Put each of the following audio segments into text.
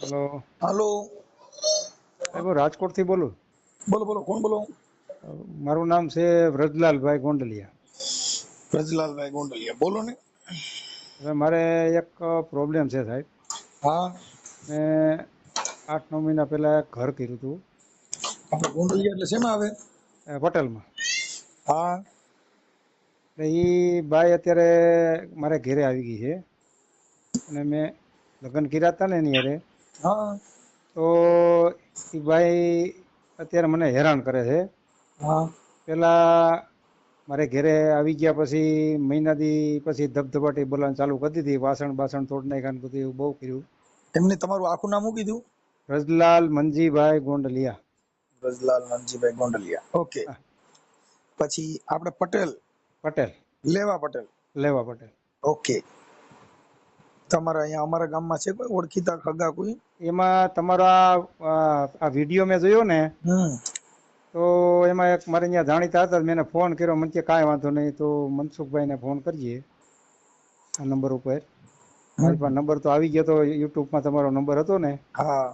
Hello. હાલો. સાહેબ હું રાજકોટથી બોલું. બોલો બોલો, કોણ બોલો? મારું નામ છે વ્રજલાલભાઈ ગોંડલિયા. બ્રજલાલભાઈ ગોંડલિયા, બોલો ને. હવે મારે એક પ્રોબ્લેમ છે સાહેબ. હા, મેં 8-9 મહિના પહેલા એક ઘર કર્યું હતું આપણે ગોંડલિયા એટલે શેમાં આવે? પટેલમાં. હા, એટલે એ બાઈ અત્યારે મારે ઘેરે આવી ગઈ છે અને મેં લગ્ન કર્યા હતા ને એની હારે. હા, તો એ બાઈ અત્યારે મને હેરાન કરે છે. હા. પેલા મારે ઘેરે આવી ગયા પછી મહિના દી પછી ધબધબાટી બોલાવાનું ચાલુ કરી દીધી, વાસણ બાસણ તોડ નાખ્યા ને બધું એવું બહુ કર્યું. એમને તમારું આખું નામ શું કીધું? રજલાલ મંજીભાઈ ગોંડલિયા. બ્રજલાલ માનજીભાઈ ગોંડલિયા, ઓકે. હા, પછી આપણે પટેલ, પટેલ, લેવા પટેલ, લેવા પટેલ. ઓકે. તમારા અહીંયા અમારા ગામમાં છે કોઈ ઓળખીતા ખગા કોઈ? એમાં તમારા આ વિડીયો મેં જોયો ને, હમ. તો એમાં એક મારે અહીંયા જાણીતા હતા, મેં એને ફોન કર્યો, મને કે કાંઈ વાંધો નહીં, તો મનસુખભાઈને ફોન કરજે આ નંબર ઉપર. મારી પાસે નંબર તો આવી ગયો તો, યુટ્યુબમાં તમારો નંબર હતો ને, હા,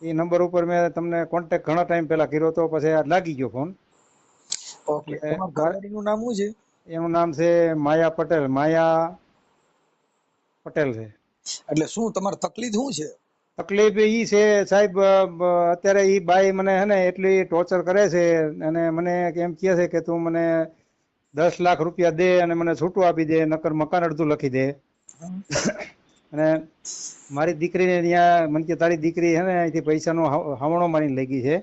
એ નંબર ઉપર મેં તમને કોન્ટેક્ટ ઘણા ટાઈમ પહેલા કર્યો હતો, પછી આ લાગી ગયો ફોન. ઓકે. એટલે તમારા ઘરવાળીનું નામ શું છે? એનું નામ છે માયા પટેલ. માયા પટેલ છે. એટલે શું તમારી તકલીફ શું છે? તકલીફ ઈ છે સાહેબ, અત્યારે ઈ બાઈ મને હે ને એટલી ટોર્ચર કરે છે અને મને એમ કહે છે કે તું મને 10 લાખ રૂપિયા દે અને મને છૂટું આપી દે, નકર મકાન અડધું લખી દે. અને મારી દીકરીને ત્યાં મને કે તારી દીકરી હે ને અહીંથી પૈસાનો હવણો મારીને લઈ ગઈ છે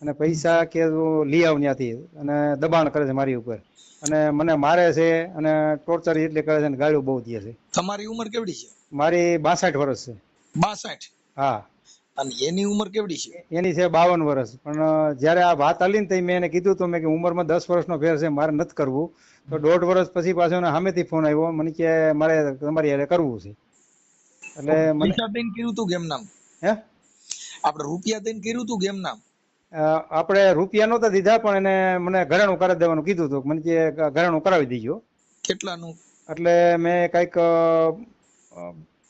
અને પૈસા કે તું લઈ આવ ત્યાંથી, અને દબાણ કરે છે મારી ઉપર અને મને મારે છે અને ટોર્ચર એટલે કરે છે અને ગાળ્યું બહુ દે છે. તમારી ઉંમર કેવડી છે? મારી 62 વર્ષ છે. 62. હા. અને એની ઉંમર કેવડી છે? એની છે 52 વર્ષ. પણ જ્યારે આ વાત આલી ને તઈ મેં એને કીધું તો મેં કે ઉંમરમાં 10 વર્ષનો ફેર છે, મારે નથી કરવું. તો 1.5 વર્ષ પછી પાછો એને સામેથી ફોન આવ્યો, મને કે મારે તમારી હારે કરવું છે. એટલે મને પૈસા દઈને કર્યું તું કેમ નામ? હે આપણે રૂપિયા દઈને કર્યું તું કેમ નામ? આપણે રૂપિયા નહોતા દીધા, પણ એને મને ઘરેણું કરી દેવાનું કીધું હતું. મને કે ઘરેણું કરાવી દીજો. કેટલાનું? એટલે મેં કંઈક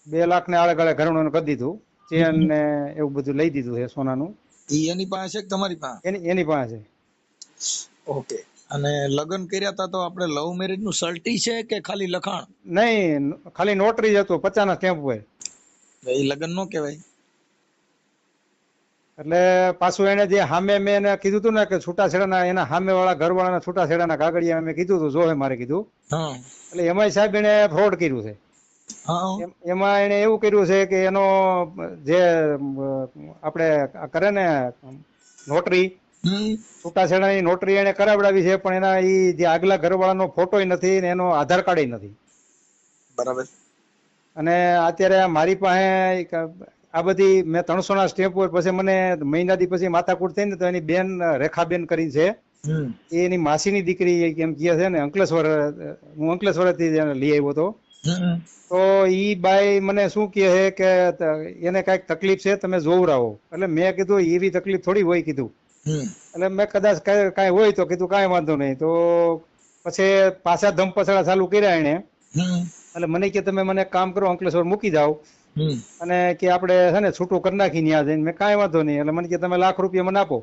2 લાખ ને આળે ગાળે ઘરેણું કરી દીધું. ચેન ને એવું બધું લઈ દીધું છે સોનાનું. ઈ એની પાસે છે કે તમારી પાસે? એની પાસે. ઓકે. અને લગ્ન કર્યા હતા તો આપણે લવ મેરેજ નું સર્ટી છે કે ખાલી લખાણ? નહીં, ખાલી નોટરી જ હતું 50 ના સ્ટેમ્પ હોય. એ લગ્ન નો કહેવાય. એટલે પાછું એને જે સામે મેં એને કીધું હતું ને કે છૂટાછેડાના એના સામે વાળા ઘરવાળાના છૂટાછેડાના કાગળિયા મેં કીધું હતું જોહે મારે કીધું. હા, એટલે એમાંય સાહેબ એને ફ્રોડ કર્યું છે. હા, એમાં એને એવું કર્યું છે કે એનો જે આપણે કરે ને નોટરી, છૂટાછેડાની નોટરી એને કરાવડાવી છે, પણ એના ઈ જે આગલા ઘરવાળાનો ફોટોય નથી ને એનો આધાર કાર્ડ નથી. બરાબર. અને અત્યારે મારી પાસે આ બધી મેં 300 ના સ્ટેપ હોય પછી મને મહિનાથી પછી માથાકૂટ થઈ ને તો એની બેન રેખાબેન કરીને છે, એની માસીની દીકરી એમ કહે છે ને, અંકલેશ્વર, હું અંકલેશ્વરથી લઈ આવ્યો હતો. તો ઈ બાઈ મને શું કહે છે કે એને કાંઈક તકલીફ છે, તમે જોવરાવો. એટલે મેં કીધું એવી તકલીફ થોડી હોય કીધું. એટલે મેં કદાચ કાંઈ હોય તો કીધું કાંઈ વાંધો નહીં. તો પછી પાછા ધમપછડા ચાલુ કર્યા એને. એટલે મને કે તમે મને કામ કરો, અંકલેશ્વર મૂકી જાઓ અને કે આપણે છે ને છૂટું કરી નાખી ત્યાં જઈને. મેં કાંઈ વાંધો નહીં. એટલે મને કે તમે 1 લાખ રૂપિયા મને આપો.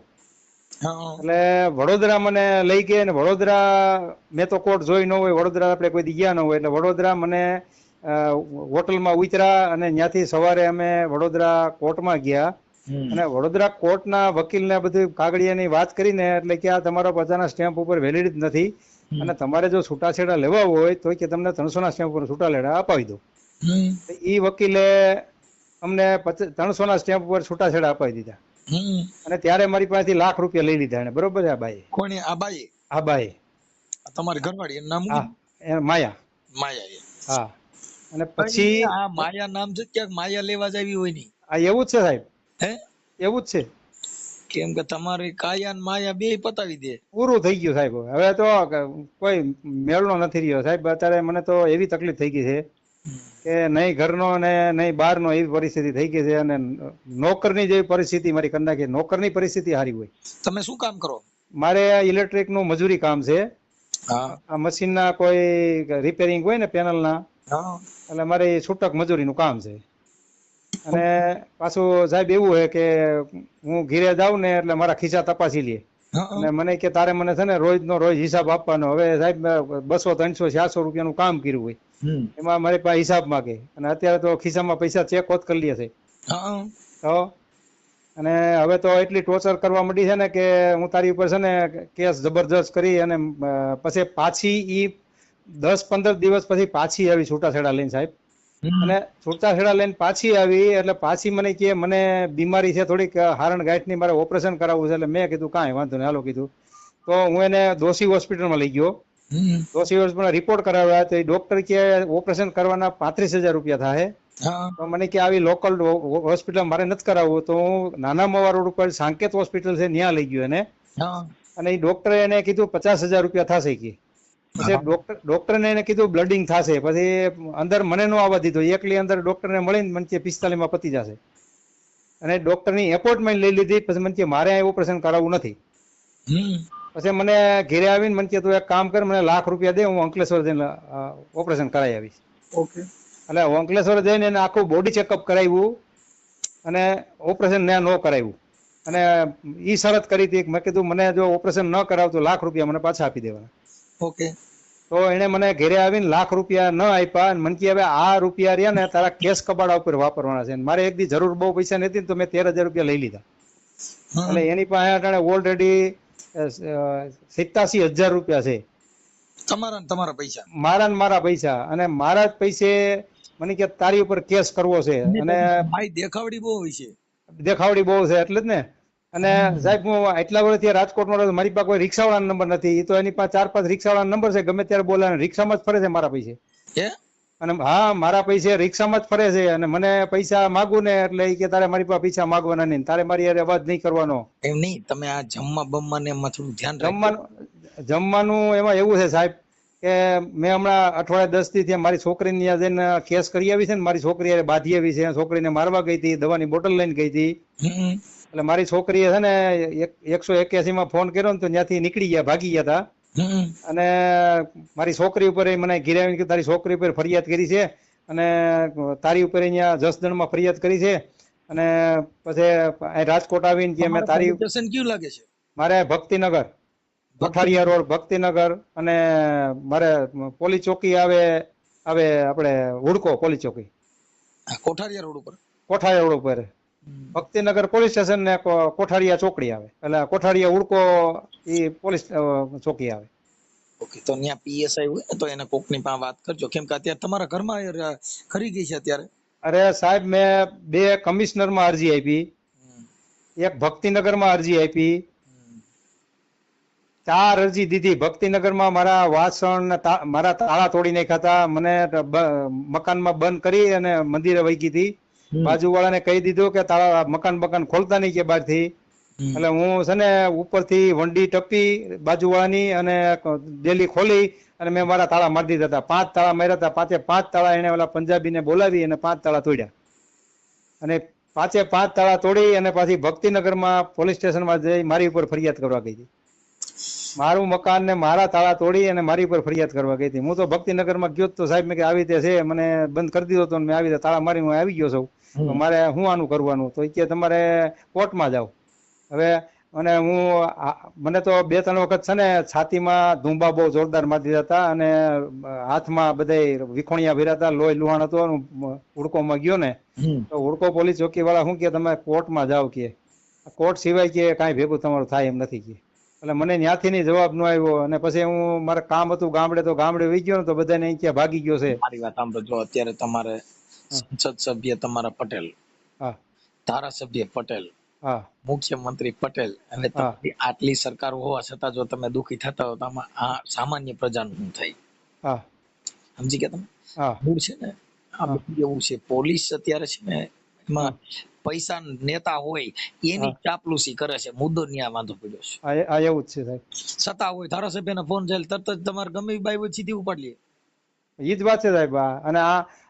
એટલે વડોદરા મને લઈ ગયા ને વડોદરા મેં તો કોર્ટ જોઈ ન હોય, વડોદરા આપણે કોઈ દી ગયા ન હોય. એટલે વડોદરા મને હોટલમાં ઉતર્યા અને ત્યાંથી સવારે અમે વડોદરા કોર્ટમાં ગયા અને વડોદરા કોર્ટના વકીલને બધું કાગળિયાની વાત કરીને એટલે કે આ તમારા બધાના સ્ટેમ્પ ઉપર વેલિડ જ નથી અને તમારે જો છૂટાછેડા લેવા હોય તો કે તમને 300 ના સ્ટેમ્પ ઉપર છૂટાછેડા અપાવી દો. એ વકીલે અમને 300 ના સ્ટેમ્પ ઉપર છૂટાછેડા અપાવી દીધા અને ત્યારે મારી પાસેથી 1 લાખ રૂપિયા લઈ લીધા એને. બરોબર છે? આ બાઈ. કોની? આ બાઈ? આ બાઈ તમારી ઘરવાળી? એનું નામ? હા, માયા. માયા. હા. અને પછી આ માયા નામ છે, ક્યાંક માયા લેવા જ આવી હોય ની? આ એવું જ છે સાહેબ, હે? એવું જ છે. કેમ કે તમારી કાયા ને માયા બે પતાવી દે. પૂરું થઈ ગયું સાહેબ. હવે તો કોઈ મેળનો નથી રહ્યો સાહેબ. અત્યારે મને તો એવી તકલીફ થઈ ગઈ છે કે નહીં ઘરનો ને નહીં બહારનો, એવી પરિસ્થિતિ થઈ ગઈ છે. અને નોકરની જેવી પરિસ્થિતિ મારી કરી નાખી. નોકરની પરિસ્થિતિ સારી હોય. તમે શું કામ કરો? મારે ઇલેક્ટ્રિક નું મજૂરી કામ છે. આ મશીનના કોઈ રિપેરિંગ હોય ને પેનલના, એટલે મારે છૂટક મજૂરીનું કામ છે. અને પાછું સાહેબ એવું છે કે હું ઘીરે જાઉં ને એટલે મારા ખિસ્સા તપાસી લે અને મને કે તારે મને છે ને રોજનો રોજ હિસાબ આપવાનો. હવે સાહેબ 200 300 400 રૂપિયાનું કામ કર્યું હોય એમાં મારી પાસે હિસાબ માગે અને અત્યારે તો ખિસ્સામાં પૈસા ચેક હોત કરી લે છે તો. અને હવે તો એટલી ટોર્ચર કરવા માંડી છે ને કે હું તારી ઉપર છે ને કેસ જબરજસ્ત કરી અને પછી પાછી ઈ 10-15 દિવસ પછી પાછી આવી છૂટાછેડા લઈને સાહેબ. અને છૂટાછેડા લઈને પાછી આવી એટલે પાછી મને કે મને બીમારી છે થોડીક હારણ ગાંઠની, મારે ઓપરેશન કરાવવું છે. એટલે મેં કીધું કાંઈ વાંધો નહીં હાલો કીધું. તો હું એને દોશી હોસ્પિટલમાં લઈ ગયો. દોશી હોસ્પિટલમાં રિપોર્ટ કરાવ્યા તો ડોક્ટર કે ઓપરેશન કરવાના 35,000 રૂપિયા થાય. તો મને કે આવી લોકલ હોસ્પિટલ મારે નથી કરાવવું. તો હું નાના મવા રોડ ઉપર સાંકેત હોસ્પિટલ છે ત્યાં લઈ ગયો એને. અને એ ડોક્ટરે એને કીધું 50,000 રૂપિયા થશે કે. પછી ડોક્ટરને એને કીધું બ્લડિંગ થશે. પછી અંદર મને નો આવવા દીધો, એકલી અંદર ડોક્ટરને મળીને મને કે 45 માં પતી જશે. અને ડોક્ટરની એપોઇન્ટમેન્ટ લઈ લીધી. પછી મને કે મારે આ ઓપરેશન કરાવવું નથી. પછી મને ઘેરે આવીને મને કે તું એક કામ કર, મને લાખ રૂપિયા દે, હું અંકલેશ્વર જઈને ઓપરેશન કરાવી આવીશ. એટલે અંકલેશ્વર જઈને એને આખું બોડી ચેકઅપ કરાવ્યું અને ઓપરેશન ત્યાં ન કરાવ્યું. અને ઈ શરત કરી હતી મેં કીધું મને જો ઓપરેશન ન કરાવ તો લાખ રૂપિયા મને પાછા આપી દેવાના. તો એને મને ઘરે આવીને લાખ રૂપિયા ન આપ્યા અને મને કે હવે આ રૂપિયા રહ્યા ને તારા કેસ કબાડા ઉપર વાપરવાના છે. મારે એક દી જરૂર બહુ પૈસા નથી તો મેં 13,000 રૂપિયા લઈ લીધા. એટલે એની પાસે ઓલરેડી 87,000 રૂપિયા છે. તમારા પૈસા? મારા પૈસા. અને મારા જ પૈસે મને કે તારી ઉપર કેસ કરવો છે. અને ભાઈ દેખાવડી બહુ હોય છે. દેખાવડી બહુ છે એટલે જ ને. અને સાહેબ હું એટલા વર્ષથી રાજકોટમાં રહું, મારી પાસે કોઈ રિક્ષાવાળાનો નંબર નથી. એ તો એની પાસે 4-5 રિક્ષાવાળાનો નંબર છે, ગમે ત્યારે બોલાવે. રિક્ષામાં જ ફરે છે મારા પૈસે. અને હા મારા પૈસે રિક્ષામાં જ ફરે છે. અને મને પૈસા માગું ને એટલે કે તારે મારી પાસે પૈસા માગવાના નહીં, તારે મારી હારે અવાજ નહીં કરવાનો. એમ નહીં, તમે આ જમવા બમવા ને એમાં થોડું ધ્યાન રાખજો. જમવાનું એમાં એવું છે સાહેબ કે મેં હમણાં અઠવાડિયા 10 દી મારી છોકરીને ત્યાં જઈને કેસ કરી આવી છે ને. મારી છોકરી બાધી આવી છે, છોકરીને મારવા ગઈ હતી, દવાની બોટલ લઈને ગઈ હતી. એટલે મારી છોકરીએ છે ને 181 માં ફોન કર્યો ને તો ત્યાંથી નીકળી ગયા, ભાગી ગયા હતા. અને મારી છોકરી ઉપર મને ઘેરે આવીને કે તારી છોકરી ઉપર ફરિયાદ કરી છે અને તારી ઉપર અહીંયા જસદણમાં ફરિયાદ કરી છે. અને પછી રાજકોટ આવીને કે મેં તારી કેવું લાગે છે? મારે ભક્તિનગર, કોઠારિયા રોડ ભક્તિનગર. અને મારે પોલીસ ચોકી આવે આપણે હુડકો પોલીસ ચોકી, કોઠારિયા રોડ ઉપર. કોઠારિયા રોડ ઉપર ભક્તિનગર પોલીસ સ્ટેશન ને કોઠારિયા ચોકડી આવે. એટલે કોઠારિયા હુડકો એ પોલીસ ચોકી આવે. ઓકે, તો ત્યાં પીએસઆઈ હોય ને તો એને કોકની પાસે વાત કરજો, કેમ કે અત્યારે તમારા ઘરમાં ખરી ગઈ છે અત્યારે. અરે સાહેબ મેં 2 કમિશનરમાં અરજી આપી, એક ભક્તિનગરમાં અરજી આપી, 4 અરજી દીધી. ભક્તિનગરમાં મારા વાસણ મારા તાળા તોડી નાખ્યા હતા, મને મકાનમાં બંધ કરી અને મંદિરે વહી ગઈ હતી. બાજુવાળાને કહી દીધું કે તાળા મકાન ખોલતા નહીં કે બહારથી. એટલે હું છે ને ઉપરથી વંડી ટપી બાજુવાળાની અને ડેલી ખોલી અને મેં મારા તાળા મારી દીધા હતા. 5 તાળા માર્યા હતા. 5 તાળા એને ઓલા પંજાબીને બોલાવી અને 5 તાળા તોડ્યા. અને 5 તાળા તોડી અને પાછી ભક્તિનગરમાં પોલીસ સ્ટેશનમાં જઈ મારી ઉપર ફરિયાદ કરવા ગઈ હતી. મારું મકાન ને મારા તાળા તોડી અને મારી ઉપર ફરિયાદ કરવા ગઈ હતી. હું તો ભક્તિનગરમાં ગયો તો સાહેબ મેં કે આવી રીતે છે, મને બંધ કરી દીધો હતો. મેં આવી રીતે તાળા મારી હું આવી ગયો છું, તો મારે શું આનું કરવાનું? તો કે તમારે કોર્ટમાં જાઓ. હવે અને મને તો 2-3 વખત છે ને છાતીમાં ધુંબા બહુ જોરદાર મારી દીધા હતા અને હાથમાં બધા વિખોણિયા ભર્યા હતા, લોહી લુહાણ હતો. હુડકોમાં ગયો ને તો હુડકો પોલીસ ચોકી વાળા શું કે તમે કોર્ટમાં જાઓ કે કોર્ટ સિવાય કે કાંઈ ભેગું તમારું થાય એમ નથી કે. એટલે મને ત્યાંથી ની જવાબ ન આવ્યો. અને પછી હું મારે કામ હતું ગામડે, તો ગામડે વહી ગયો ને તો બધાને અહીં ક્યાં ભાગી ગયો છે. મારી વાત સાંભળો, અત્યારે તમારે સંસદ સભ્ય તમારા પટેલ, ધારાસભ્ય પટેલ, મુખ્યમંત્રી પટેલ અને આટલી સરકાર હોવા છતાં જો તમે દુખી થતા હો તો આમાં સામાન્ય પ્રજાનું શું થાય? સમજી ગયા તમે? મૂળ છે ને આ બધું એવું છે. પોલીસ અત્યારે છે ને એમાં પૈસા નેતા હોય એની ચાપલુસી કરે છે. મુદ્દો ન્યા વાંધો પડ્યો છે. આ એવું જ છે સાહેબ. સત્તા હોય, ધારાસભ્યના ફોન જાય તરત જ તમારે ગમે એ બાઈ સીધી ઉપાડી લે. ઈ જ વાત છે સાહેબ. અને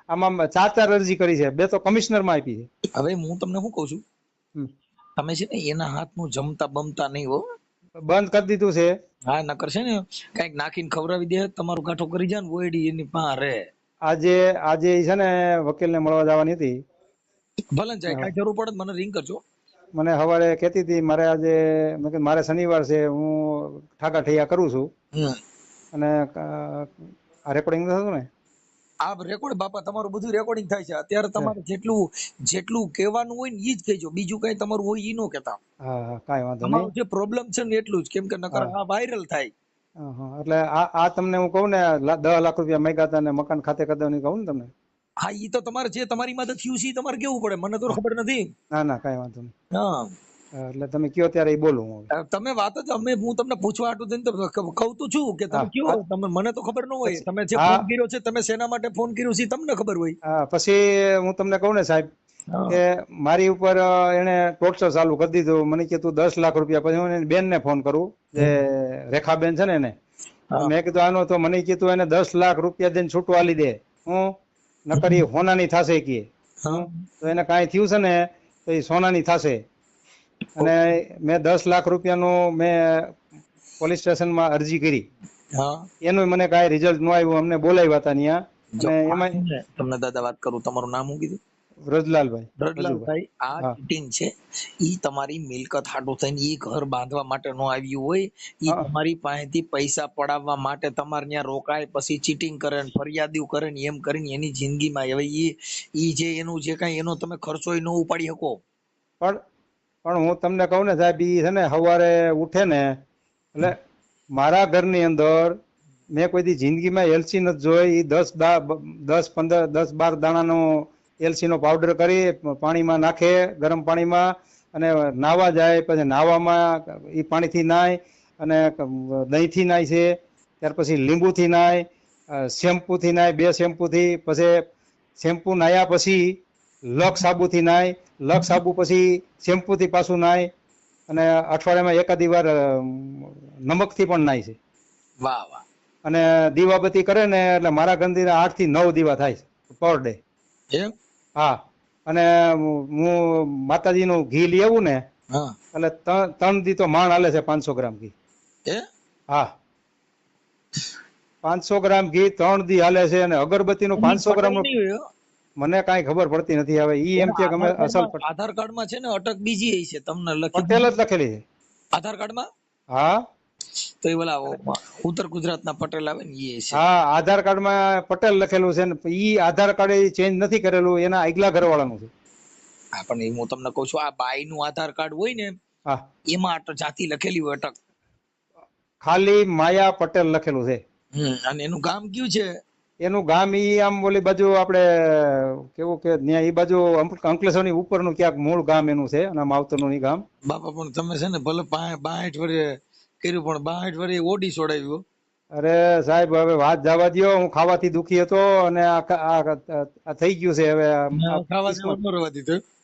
આમાં 4 અરજી કરી છે, 2 તો કમિશનરમાં આપી છે. હવે હું તમને શું કઉ છું, તમે છે ને એના હાથનું જમતા બમતા નહીં હો, બંધ કરી દીધું છે. હા નકર છે ને કઈક નાખીને ખવડાવી દે, તમારું ગાંઠો કરી જાય ને ઓયડી એની પાસે રે. આજે છે ને વકીલને મળવા જવાની હતી ભલે જાય, કાંઈ જરૂર પડે તો મને રિંગ કરજો. મને સવારે કહેતી હતી મારે આજે, મેં કીધું મારે શનિવાર છે, હું ઠાકા ઠૈયા કરું છું અને આ રેકોર્ડિંગ થતું ને આ રેકોર્ડ બાપા તમારું બધું રેકોર્ડિંગ થાય છે અત્યારે. તમારે જેટલું કહેવાનું હોય ને ઈ જ કહેજો, બીજું કઈ તમારું હોય ઈ નો કહેતા. હા કાંઈ વાંધો તમારો નહીં. જે પ્રોબ્લેમ છે ને એટલું જ, કેમ કે નકર આ વાયરલ થાય. એટલે આ તમને હું કહું ને 10 લાખ રૂપિયા માંગ્યા હતા ને મકાન ખાતે કરી દેવાની કહું ને તમને. હા ઈ તો તમારે જે તમારી માં થયું છે ઈ તમારે કેવું પડે, મને તો ખબર નથી. ના કાંઈ વાંધો નહીં. હા એટલે તમે કયો ત્યારે એ બોલું હું. તમે વાત જ હું તમને પૂછવા હાટું થઈને તો કહું તો છું કે તમે કયો, તમે મને તો ખબર ન હોય. તમે જે ફોન કર્યો છે, તમે શેના માટે ફોન કર્યો છે તમને ખબર હોય. હા પછી હું તમને કહું ને સાહેબ કે મારી ઉપર એને ટોર્ચર ચાલુ કરી દીધું. મને કે તું 10 લાખ રૂપિયા, પછી હું એની બેન ને ફોન કરું જે રેખાબેન છે ને એને, મેં કીધું આનો તો મને કીધું એને 10 લાખ રૂપિયા દઈને છૂટું આલી દે, હું નકર એ હોનાની થાશે કે. તો એને કાંઈ થયું છે ને તો એ સોનાની થાશે. અને મેં 10 લાખ રૂપિયાનું મેં પોલીસ સ્ટેશનમાં અરજી કરી, એનું મને કાંઈ રિઝલ્ટ ન આવ્યું. અમને બોલાવ્યા હતા ત્યાં. અને એમાં તમને દાદા વાત કરું, તમારું નામ શું કીધું? રજલાલભાઈ. રજલાલભાઈ, આ ચીટિંગ છે. ઈ તમારી મિલકત હાટું થઈને ઈ ઘર બાંધવા માટે નો આવ્યું હોય, ઈ તમારી પાસેથી પૈસા પડાવવા માટે તમારે ત્યાં રોકાય, પછી ચીટિંગ કરે ને ફરિયાદીઓ કરે ને એમ કરીને એની જિંદગીમાં હવે ઈ જે એનું જે કાંઈ એનો તમે ખર્ચો ન ઉપાડી શકો. પણ હું તમને કહું ને સાહેબ, ઈ છે ને સવારે ઉઠે ને એટલે મારા ઘરની અંદર મેં કોઈ દી જિંદગીમાં એલસી નથી જોઈ. 10-12 દાણાનો એલસી નો પાવડર કરી પાણીમાં નાખે, ગરમ પાણીમાં, અને નાવા જાય. પછી નાવામાં એ પાણીથી નાય અને દહીંથી નાય છે, ત્યાર પછી લીંબુથી નાય, શેમ્પુથી નાય, 2 શેમ્પુથી. પછી શેમ્પુ નાયા પછી લક્ષ સાબુથી નાય, લક્ષ સાબુ પછી શેમ્પુથી પાછું નાય, અને અઠવાડિયામાં એકાદી વાર નમકથી પણ નાય છે. વાહ વાહ. અને દીવાબત્તી કરે ને એટલે મારા ગંદી 8 થી 9 દીવા થાય છે પર ડે. હા. અને હું માતાજીનું ઘી લઈ આવું ને એટલે 3 દી તો માણ હાલે છે 500 ગ્રામ ઘી. હા, 500 ગ્રામ ઘી 3 દી હાલે છે. અને અગરબત્તીનું 500 ગ્રામ મને કાંઈ ખબર પડતી નથી. હવે ઈ એમ કે અમે અસલ આધાર કાર્ડ માં છે ને અટક બીજી છે, તમને લખી પટેલ જ લખેલી છે આધાર કાર્ડ માં. હા તો એ ઓલા ઉત્તર ગુજરાતના પટેલ આવે ને એ છે. હા, આધાર કાર્ડ માં પટેલ લખેલું છે ને ઈ આધાર કાર્ડ ચેન્જ નથી કરેલું, એના આગલા ઘરવાળાનું છે. હા પણ હું તમને કહું છું, આ બાઈ નું આધાર કાર્ડ હોય ને એમાં જાતિ લખેલી હોય અટક, ખાલી માયા પટેલ લખેલું છે. અને એનું ગામ કયું છે? એનું ગામ ઈ આમ ઓલી બાજુ આપણે કેવું કે ત્યાં ઈ બાજુ અંકલેશ્વરની ઉપરનું ક્યાંક મૂળ ગામ એનું છે, અને માવતરનું ઈ ગામ. બાપા પણ તમે છે ને ભલે 62 વર્ષે કર્યું પણ 62 વર્ષે ઓડી છોડાવ્યું. અરે સાહેબ હવે વાત જવા દો, હું ખાવાથી દુખી હતો અને આ થઈ ગયું છે હવે.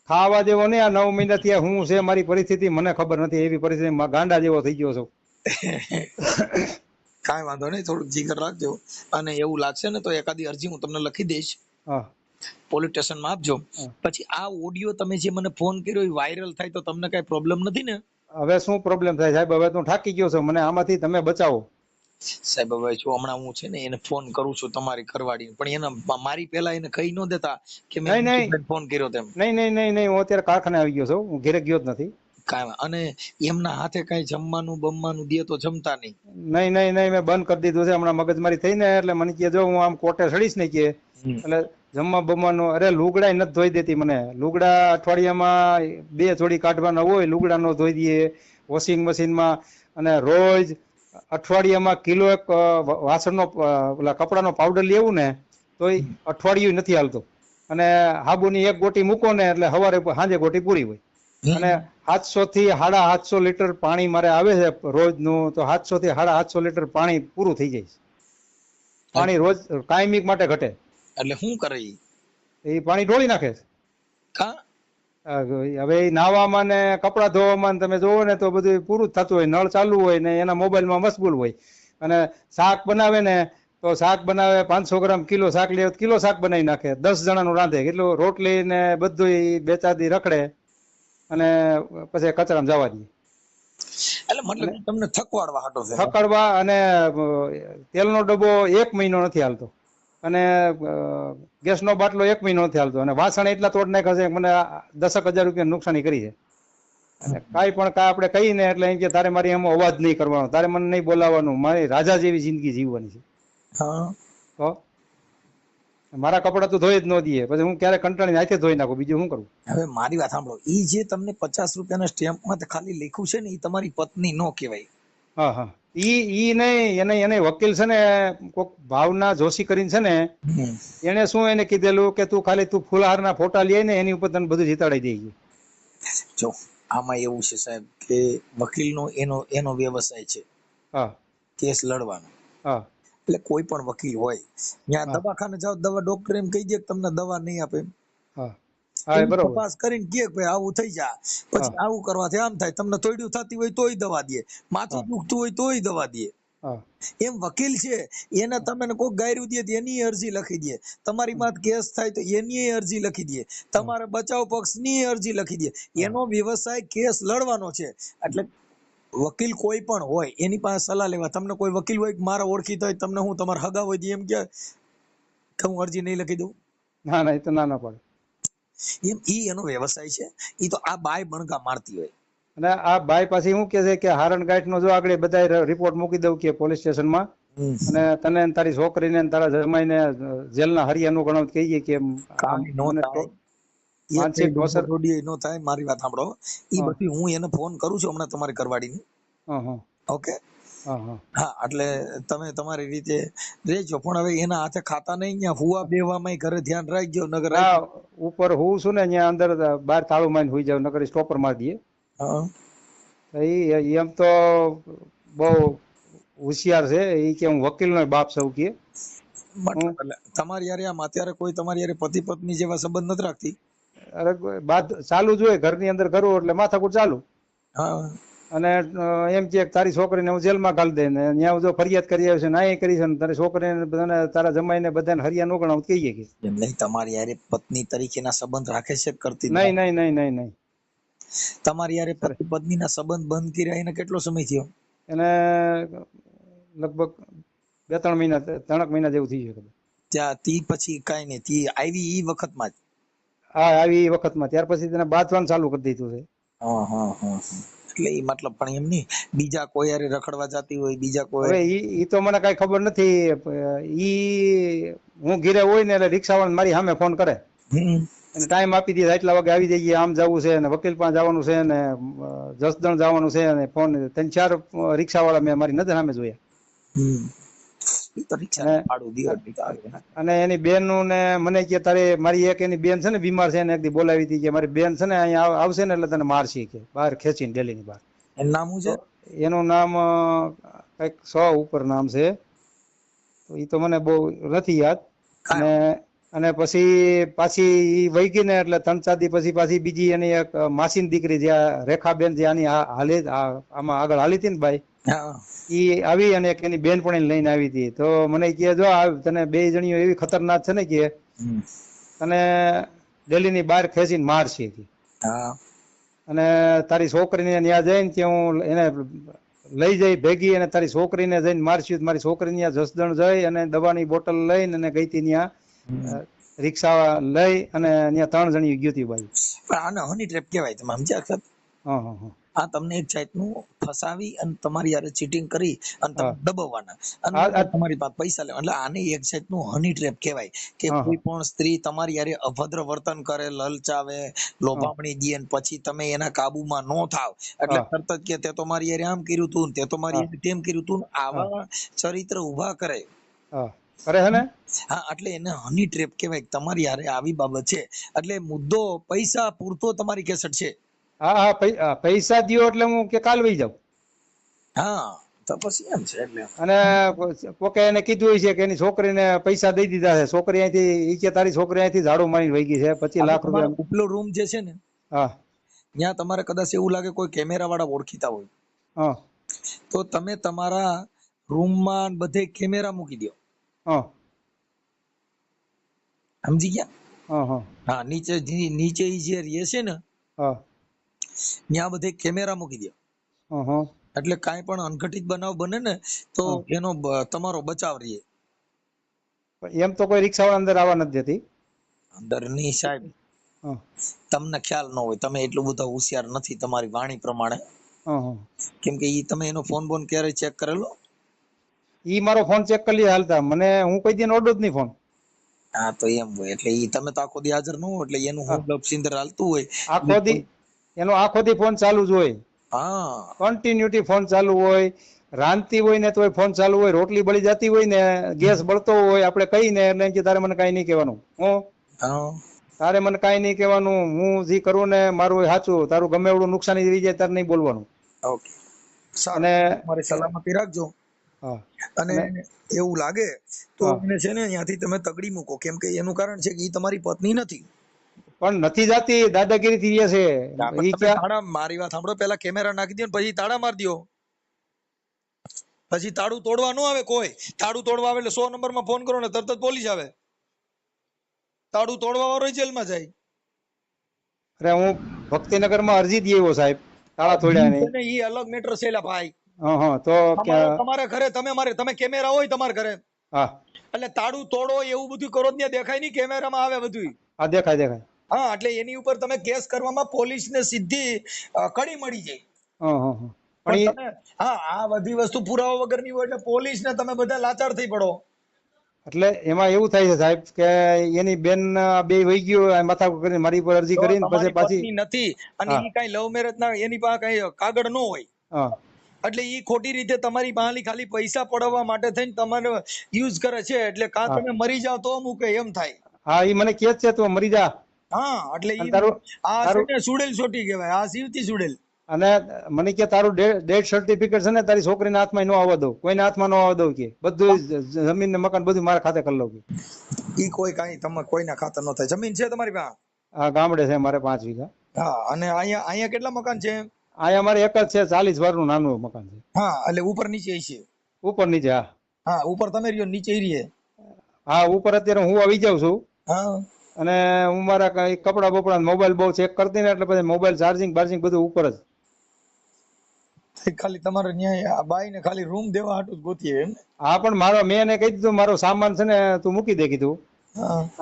ખાવા જેવો નહીં. આ 9 મહિના થી હું છે મારી પરિસ્થિતિ મને ખબર નથી. એવી પરિસ્થિતિ ગાંડા જેવો થઈ ગયો છું. કાંઈ વાંધો નહીં, થોડુંક જીગર રાખજો. અને એવું લાગશે ને તો એકાદી અરજી હું તમને લખી દઈશ, પોલીસ સ્ટેશનમાં આપજો. પછી આ ઓડિયો તમે જે મને ફોન કર્યો એ વાયરલ થાય તો તમને કઈ પ્રોબ્લેમ નથી ને? હવે શું પ્રોબ્લેમ થાય સાહેબ? હવે તું થાકી ગયો છો, મને આમાંથી તમે બચાવો સાહેબ. હવે જો હમણાં હું છે ને એને ફોન કરું છું તમારી ઘરવાળી, પણ એને મારી પેલા એને કહી ન દેતા કે મેં ફોન કર્યો તેમ. નહીં, હું અત્યારે કારખાને આવી ગયો છું, હું ઘરે ગયો જ નથી. અને એમના હાથે કઈ જમવાનું બમવાનું દે તો જમતા નહીં? નહીં, મેં બંધ કરી દીધું છે. હમણાં મગજમારી થઈ ને એટલે મને કે જો હું આમ કોટે સડીશ ને કે એટલે જમવા બમવાનું. અરે લુગડા નથી ધોઈ દેતી મને. લુગડા અઠવાડિયામાં 2 જોડી કાઢવાના હોય, લુગડા નો ધોઈ દઈએ વોશિંગ મશીનમાં. અને રોજ અઠવાડિયામાં કિલો એક વાસણનો ઓલા કપડાનો પાવડર લેવું ને તો અઠવાડિયું નથી હાલતું. અને હાબુની 1 ગોટી મૂકો ને એટલે સવારે સાંજે ગોટી પૂરી હોય. અને 700 થી 750 લીટર પાણી મારે આવે છે રોજનું, તો 700 થી 750 લીટર પાણી પૂરું થઈ જાય છે. પાણી રોજ કાયમિક માટે ઘટે. એટલે શું કરે એ પાણી ઢોળી નાખે છે. હવે નાવામાં ને કપડા ધોવામાં તમે જોવો ને તો બધું પૂરું જ થતું હોય. નળ ચાલુ હોય ને એના મોબાઈલમાં મશગુલ હોય. અને શાક બનાવે ને તો શાક બનાવે 500 ગ્રામ કિલો શાક લે, કિલો શાક બનાવી નાખે. 10 જણાનું રાંધે, કેટલું રોટલી ને બધું 2-4 દી રખડે અને પછી કચરામાં જવા દઈએ. એટલે મતલબ તમને થકવાડવા હાટો છે? થકડવા. અને તેલનો ડબ્બો 1 મહિનો નથી હાલતો. અને ગેસનો બાટલો 1 મહિનો નથી હાલતો, અને વાસણ એટલા તોડ નાખ્યા છે મને 10,000 રૂપિયા નુકસાની કરી છે. અને કાંઈ પણ આપણે કહીને એટલે એમ કે તારે મારી એમ અવાજ નહીં કરવાનો, તારે મને નહીં બોલાવવાનું, મારી રાજા જેવી જિંદગી જીવવાની છે. તો મારા કપડા તો ધોઈ જ ન દઈએ, પછી હું ક્યારે કંટાળીને હાથે ધોઈ નાખું, બીજું શું કરું? હવે મારી વાત સાંભળો, ઈ જે તમને 50 રૂપિયાના સ્ટેમ્પમાં ખાલી લખ્યું છે ને, ઈ તમારી પત્ની નો કહેવાય. હા હા, ઈ નહીં, એને વકીલ છે ને કોક ભાવના જોશી કરીને છે ને, એને શું એને કીધેલું કે તું ખાલી ફૂલહારના ફોટા લઈ ને એની ઉપર તને બધું જીતાડી દઈ. જો આમાં એવું છે સાહેબ કે વકીલનો એનો વ્યવસાય છે કેસ લડવાનો. એટલે કોઈ પણ વકીલ હોય ત્યાં દવાખાને જાવ, ડોક્ટર એમ કહી દે કે તમને દવા નહીં આપે, તપાસ કરીને કે ભાઈ આવું થઈ જાય, પછી આવું કરવાથી આમ થાય, તમને તોડ્યું થતી હોય તોય દવા દે, માથું દુખતું હોય તોય દવા દે. એમ વકીલ છે એને તમે કોઈ ગાયરું દે એની અરજી લખી દે, તમારી માં કેસ થાય તો એની અરજી લખી દે, તમારે બચાવ પક્ષની અરજી લખી દે. એનો વ્યવસાય કેસ લડવાનો છે. એટલે વકીલ કોઈ પણ હોય એની પાસે સલાહ લેવા. તમને કોઈ વકીલ હોય મારા ઓળખીતા હોય, તમને હું તમારા હગા હોય એમ કે હું અરજી નહીં લખી દઉં? ના ના, એ તો ના પડે. એમ ઈ એનો વ્યવસાય છે. ઈ તો આ બાય બણકા મારતી હોય. અને આ બાઈ પાછી શું કે છે કે હારણ ગાંઠ નો જો આગળ બધા રિપોર્ટ મૂકી દઉં કે પોલીસ સ્ટેશનમાં, અને તને તારી છોકરીને તારા જમાઈને જેલના હરિયાનું ગણો કહીએ કે માનસિક અસર નો થાય. મારી વાત સાંભળો, ઈ બધી હું એને ફોન કરું છું હમણાં તમારી કરવાડીની. ઓકે, હા, એટલે તમે તમારી રીતે રેજો, પણ હવે એના હાથે ખાતા નહીં, ત્યાં હુવા બેવામાં ઘરે ધ્યાન રાખજો. નગર ઉપર હું છું ને ત્યાં અંદર બહાર તાળું મારીને હુઈ જાવ, નગર સ્ટોપર મારી દઈએ. એમ તો બહુ હોશિયાર છે એ, કે હું વકીલ નો બાપ સૌ કે. તમારી યારે આમ અત્યારે કોઈ તમારી યારે પતિ પત્ની જેવા સંબંધ નથી રાખતી? અરે બાદ ચાલુ જ હોય, ઘરની અંદર કરું એટલે માથાકૂટ ચાલુ. અને એમ કે તારી છોકરીને હું જેલમાં ઘાલી દે ને ત્યાં જો ફરિયાદ કરી આવ્યો છે ના એ કરી છે ને તારી છોકરીને બધાને તારા જમાઈને બધાને હરિયા નો ગણાવ કહીએ કે નહીં. તમારી યારે પત્ની તરીકેના સંબંધ રાખે છે કરતી? નહીં નહીં નહીં નહીં નહીં. તમારી યારે પતિ પત્નીના સંબંધ બંધ કર્યા એને કેટલો સમય થયો? એને લગભગ 2-3 મહિના, 3 મહિના જેવું થઈ ગયું. ત્યાં તી પછી કઈ નહીં, તી આવી ઈ વખતમાં જ? હા, આવી એ વખતમાં. ત્યાર પછી તેને બાંધવાનું ચાલુ કરી દીધું છે. એટલે એ મતલબ પણ એમ નહીં, બીજા કોઈ હારે રખડવા જતી હોય, બીજા કોઈ? હવે ઈ તો મને કઈ ખબર નથી. ઈ હું ઘીરે હોય ને એટલે રિક્ષાવાળા મારી સામે ફોન કરે, અને ટાઈમ આપી દે, એટલા વાગે આવી જઈએ, આમ જવું છે ને વકીલ પાસે જવાનું છે ને જસદણ જવાનું છે, અને ફોન 3-4 રિક્ષાવાળા મેં મારી નજર સામે જોયા. અને એની બેન નું ને મને કે તારે મારી એક એની બેન છે ને બીમાર છે ને, એક દી બોલાવી હતી કે મારી બેન છે ને અહીંયા આવશે ને એટલે તને મારશે કે, બહાર ખેંચીને દિલ્હી ની બહાર. એનું નામ શું છે? એનું નામ કઈક 100 ઉપર નામ છે, તો એ તો મને બહુ નથી યાદ. અને પછી પાછી વહી ગઈ ને એટલે 3-4 દી પછી પાછી બીજી એની એક માસીની દીકરી જ્યાં રેખાબેન જે આની હાલી આમાં આગળ હાલી હતી ને ભાઈ, ઈ આવી અને એની બેન પણ લઈને આવી હતી. તો મને કે જો તને 2 જણીઓ એવી ખતરનાક છે ને કે તને દિલ્હી ની બહાર ખેંચીને મારશે. અને તારી છોકરીને ત્યાં જઈને કે હું એને લઈ જઈ ભેગી, અને તારી છોકરીને જઈને મારશું. મારી છોકરી ત્યાં જસદણ જઈ અને દવાની બોટલ લઈને અને ગઈ હતી ત્યાં રિક્ષા લઈ, અને ત્યાં 3 જણી ગઈ હતી બાઈ. પણ આને હની ટ્રેપ કહેવાય, તમે સમજ્યા? આ તમને એક જાતનું ફસાવી અને તમારી યારે ચીટિંગ કરી અને તમે દબાવવાના અને તમારી પાસે પૈસા લેવા, એટલે આને એક જાતનું હની ટ્રેપ કહેવાય. કે કોઈ પણ સ્ત્રી તમારી યારે અભદ્ર વર્તન કરે, લલચાવે, લોભામણી દે, અને પછી તમે એના કાબુમાં નો થાવ એટલે તરત જ કે તે તો મારી યારે આમ કર્યું તું, તે તો મારી યારે તેમ કર્યું તું. આવા ચરિત્ર ઉભા કરે કરે હે ને. હા, એટલે એને હની ટ્રેપ કહેવાય. તમારી યારે આવી બાબત છે એટલે મુદ્દો પૈસા પૂરતો તમારી કેસેટ છે. હા, પૈસા દ્યો એટલે હું કે કાલ વહી જાઉં. હા, તો પછી એમ છે. એટલે અને કોકે એને કીધું હોય છે કે એની છોકરીને પૈસા દઈ દીધા છે, છોકરી અહીંથી ઈ કે તારી છોકરી અહીંથી ઝાડુ મારી વહી ગઈ છે 25 લાખ રૂપિયા. ઉપલો રૂમ જે છે ને, ત્યાં તમારે કદાચ એવું લાગે કોઈ કેમેરા વાળા ઓળખીતા હોય, તો તમે તમારા રૂમમાં બધે કેમેરા મૂકી દો. સમજી ગયા? હા, નીચે જે રહે છે ને ત્યાં બધે કેમેરા મૂકી દો. એટલે કાંઈ પણ અનઘટિત બનાવ બને ને તો એનો તમારો બચાવ રહે. પણ એમ તો કોઈ રિક્ષાવાળા અંદર આવવા નથી દેતી. અંદર નહીં સાહેબ, હા તમને ખ્યાલ ન હોય, તમે એટલું બધું હોશિયાર નથી તમારી વાણી પ્રમાણે. હા હા. કેમ કે ઈ તમે એનો ફોન બોન ક્યારે ચેક કરેલો? ઈ મારો ફોન ચેક કરી લે હાલતા, મને હું કોઈ દી ઓડું જ નહીં ફોન. હા તો એમ હોય એટલે ઈ તમે તો આખો દી હાજર ન હોય એટલે એનું હું લપસિંદર હાલતું હોય. આખો દી એનો આખો દી ફોન ચાલુ જ હોય. હા કન્ટિન્યુટી ફોન ચાલુ હોય, રાંધતી હોય ને તોય ફોન ચાલુ હોય, રોટલી બળી જતી હોય ને ગેસ બળતો હોય, આપણે કહીને એટલે એમ કે તારે મને કાંઈ નહીં કહેવાનું. હા તારે મને કાંઈ નહીં કહેવાનું, હું જે કરું ને મારું સાચું, તારું ગમે એવડું નુકસાની થઈ જાય તારે નહીં બોલવાનું. ઓકે સારું, અને તમારી સલામતી રાખજો. હા અને એવું લાગે તો હા એને છે ને અહીંયાથી તમે તગડી મૂકો, કેમ કે એનું કારણ છે કે ઈ તમારી પત્ની નથી. પણ નથી જાતી, દાદાગીરી થી છે. ઈ તમે તાળા, મારી વાત સાંભળો, પેલા કેમેરા નાખી દો ને પછી તાળા મારી દો. પછી તાળું તોડવા ન આવે કોઈ. તાળું તોડવા આવે એટલે 100 નંબરમાં ફોન કરો ને તરત જ પોલીસ આવે. તાળું તોડવા વાળો જેલમાં જાય. અરે હું ભક્તિનગરમાં અરજી દઈ આવ્યો સાહેબ, તાળા તોડ્યા નહીં. ઈ અલગ મેટર છે લા ભાઈ. હા તો તમારા ઘરે તમે કેમેરા હોય તમારા ઘરે, હા એટલે તાળું તોડો એવું બધું કરો ત્યાં દેખાય નહીં, કેમેરામાં આવે બધું. હા દેખાય દેખાય. હા એટલે એની ઉપર તમે કેસ કરવામાં પોલીસને સીધી કડી મળી જાય. પણ તમે આ બધી વસ્તુ પુરાવા વગરની હોય એટલે પોલીસને તમે બધા લાચાર થઈ પડો. એટલે એમાં એવું થાય છે સાહેબ કે એની બેન બે વહી ગયો માથા કરીને મારી પર અરજી કરીને પછી પાછી નથી, અને ઈ કઈ લવ મેરેજ ના, એની પાસે કઈ કાગળ ન હોય, એટલે ઈ ખોટી રીતે તમારી પાસે ખાલી પૈસા પડાવવા માટે થઈને તમારે યુઝ કરે છે. એટલે કા તમે મરી જાવ તો મૂકે એમ થાય. હા ઈ મને કહે છે તું મરી જા. હા એટલે ઈ આ છે ને સુડેલ છોટી કહેવાય, આ સીવતી સુડેલ. અને મને કે તારું ડેથ સર્ટિફિકેટ છે ને તારી છોકરીના હાથમાં ન આવવા દઉં, કોઈના હાથમાં ન આવવા દઉં, કે બધું જમીન ને મકાન બધું મારા ખાતે કરી લઉં. ઈ કોઈ કાઈ તમે કોઈના ખાતે ન થાય. જમીન છે તમારી પાસે? હા ગામડે છે મારે 5 વીઘા. હા અને અહીંયા કેટલા મકાન છે? અહીંયા મારે એક જ છે, 40 વારનું નાનું મકાન છે. હા એટલે ઉપર નીચે છે? ઉપર નીચે. હા હા ઉપર તમે રહ્યો, નીચે રહીએ? હા ઉપર અત્યારે હું આવી જાઉં છું. હા અને હું મારા કઈ કપડા બપડા મોબાઈલ બહુ ચેક કરતી ને એટલે પછી મોબાઈલ ચાર્જિંગ બાર્જિંગ બધું ઉપર જ. ખાલી તમારે ન્યાય બાઈ ને ખાલી રૂમ દેવા હાટું જ ગોતીએ એમ? હા પણ મેં એને કહી દીધું મારો સામાન છે ને તું મૂકી દે કીધું.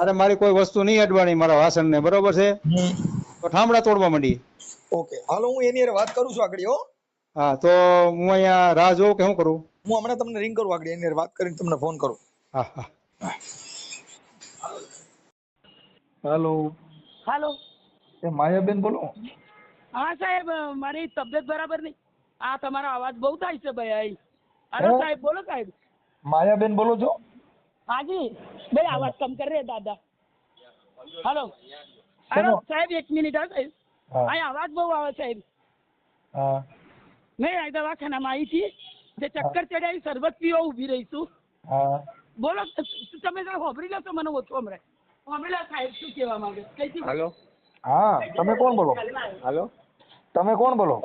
અરે મારી કોઈ વસ્તુ નહીં અડવાની, મારા વાસણ ને, બરોબર છે? તો ઠામડા તોડવા માંડી. ઓકે હાલો હું એની હારે વાત કરું છું આગળ. હા તો હું અહીંયા રાહ જોઉં કે શું કરું? હું હમણાં તમને રિંગ કરું આગળ, એની હારે વાત કરીને તમને ફોન કરું. હા હા. હેલો. હેલો. એ માયાબેન બોલો? હા સાહેબ મારી તબિયત બરાબર નહીં. આ તમારો અવાજ બહુ થાય છે ભાઈ. અરે સાહેબ બોલો સાહેબ. માયાબેન બોલો છો? હાજી ભાઈ આવાજ કમ કર રે દાદા. હેલો હેલો સાહેબ 1 મિનિટ. હા સાહેબ અહીં અવાજ બહુ આવે સાહેબ. હા નહીં આ દવાખાનામાં આવી હતી, જે ચક્કર ચડ્યા શરબત પીવા ઊભી રહીશું. હા બોલો તમે હોભરી લો તો મને ઓછો હમણાં હોભરી લો સાહેબ શું કહેવા માંગે કઈથી? હેલો. હા તમે કોણ બોલો? હેલો તમે કોણ બોલો?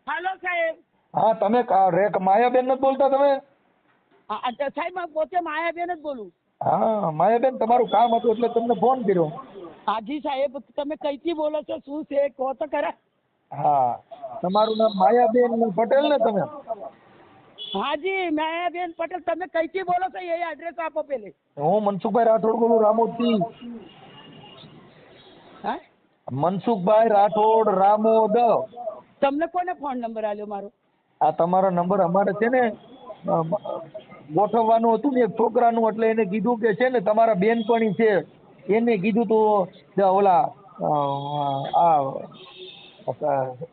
હેલો સાહેબ. હા તમે માયાબેન નથી બોલતા તમે? સાહેબ હું પોતે માયાબેન જ બોલું. હા માયાબેન તમારું કામ હતું એટલે તમને ફોન કર્યો. હાજી સાહેબ તમે કઈથી બોલો છો, શું છે કહો તો ખરા. હા તમારું નામ માયાબેન પટેલ ને તમે? હાજી માયાબેન પટેલ. તમે કઈથી બોલો છો એ એડ્રેસ આપો પેલે. હું મનસુખભાઈ રાઠોડ બોલું, રામોદથી. હા મનસુખભાઈ રાઠોડ, રામોદ. તમને કોને ફોન નંબર આલ્યો મારો? આ તમારો નંબર અમારે છે ને ગોઠવવાનું હતું ને એક છોકરાનું, એટલે એને કીધું કે છે ને તમારા બેનપણી છે, એને કીધું તો ઓલા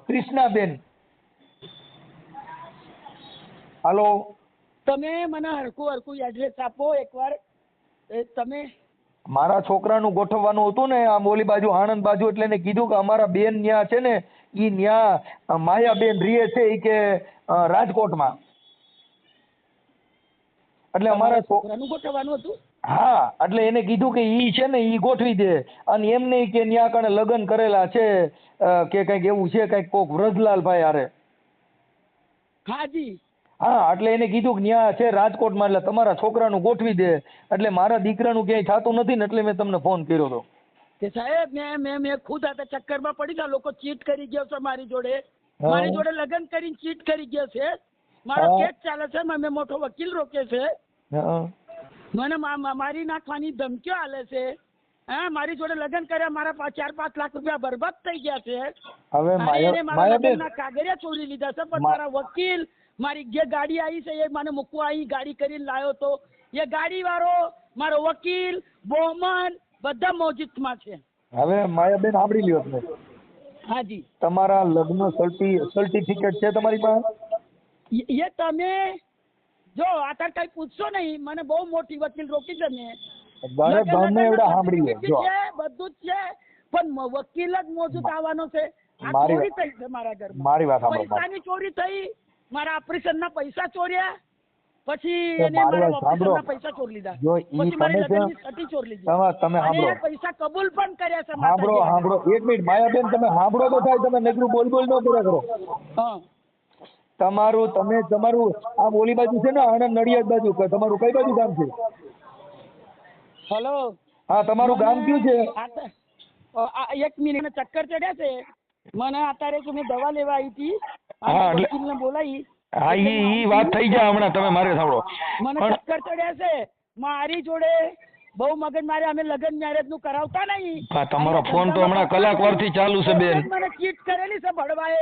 કૃષ્ણાબેન. હાલો તમે મને હરખું એડ્રેસ આપો એકવાર. તમે મારા છોકરાનું ગોઠવવાનું હતું ને આમ ઓલી બાજુ આણંદ બાજુ, એટલે એને કીધું કે અમારા બેન ન્યા છે ને ઈ ન્યા માયાબેન રીએ છે ઈ કે રાજકોટમાં, એટલે અમારા છોકરાનું ગોઠવવાનું હતું. હા એટલે એને કીધું કે ઈ છે ને ઈ ગોઠવી દે, અને એમ નહીં કે ન્યા કણે લગ્ન કરેલા છે કે કઈક એવું છે, કઈક કોક વ્રજલાલભાઈ હારે. હાજી હા એટલે એને કીધું કે ન્યા છે રાજકોટમાં, એટલે તમારા છોકરાનું ગોઠવી દે. એટલે મારા દીકરાનું ક્યાંય થતું નથી ને એટલે મેં તમને ફોન કર્યો હતો. કે સાહેબ મેં ખુદ આ ચક્કરમાં પડી ગયા. લોકો ચીટ કરી ગયો છે મારી જોડે લગ્ન કરીને ચીટ કરી ગયો છે. મારો કેસ ચાલે છે, મેં મોટો વકીલ રોકે છે. મને મારી નાખવાની ધમકીઓ આલે છે. હા, મારી જોડે લગ્ન કર્યા, મારા 4-5 લાખ રૂપિયા બરબાદ થઈ ગયા છે. હવે માયાબેન કાગળિયા ચોરી લીધા છે, પણ મારા વકીલ મારી જે ગાડી આવી છે એ મને મૂકવા અહીં ગાડી કરીને લાવ્યો તો એ ગાડી વાળો મારો વકીલ બોમન બધા મોજિદમાં છે. હવે માયાબેન સાંભળી લ્યો તમે. હાજી. તમારા લગ્ન સર્ટિફિકેટ છે તમારી પાસે? એ તમે જો આધાર કઈ પૂછશો નહીં, મને બહુ મોટી વકીલ રોકી છે ને. બધું જ છે, પણ વકીલ જ મોજૂદ આવવાનો છે. ચોરી થઈ છે મારા ઘરમાં. મારી વાત સાંભળો. પૈસાની ચોરી થઈ, મારા ઓપરેશન ના પૈસા ચોર્યા, પછી તો એને મારી મારા વાત સાંભળો. ઓપરેશનના પૈસા ચોરી લીધા, જો ઈ પછી મારી તમે લગ્નની સટી ચોરી લીધી. તમે અને સાંભળો. એ પૈસા કબૂલ પણ કર્યા છે. સાંભળો એક મિનિટ માયાબેન, તમે સાંભળો તો થાય. તમે નકરું બોલ ન કર્યા કરો. હા. તમારું આમ ઓલી બાજુ છે ને, આણંદ નડિયાદ બાજુ, તમારું કઈ બાજુ ગામ છે? હેલો. હા, તમારું ગામ કયું છે? 1 મિનિટ ચક્કર ચડ્યા છે મને. અત્યારે કે મેં દવા લેવા આવી હતી, વકીલને બોલાવી. હા, ઈ વાત થઈ જાય હમણાં. તમે મારે સાંભળો, મને ચક્કર ચડ્યા છે. મારી જોડે બહુ મગજ મારે. અમે લગ્ન મેરેજ નું કરાવતા નહીં. તમારો ફોન તો હમણાં કલાક થી ચાલુ છે બેન. મને ચીટ કરેલી છે ભડવાએ,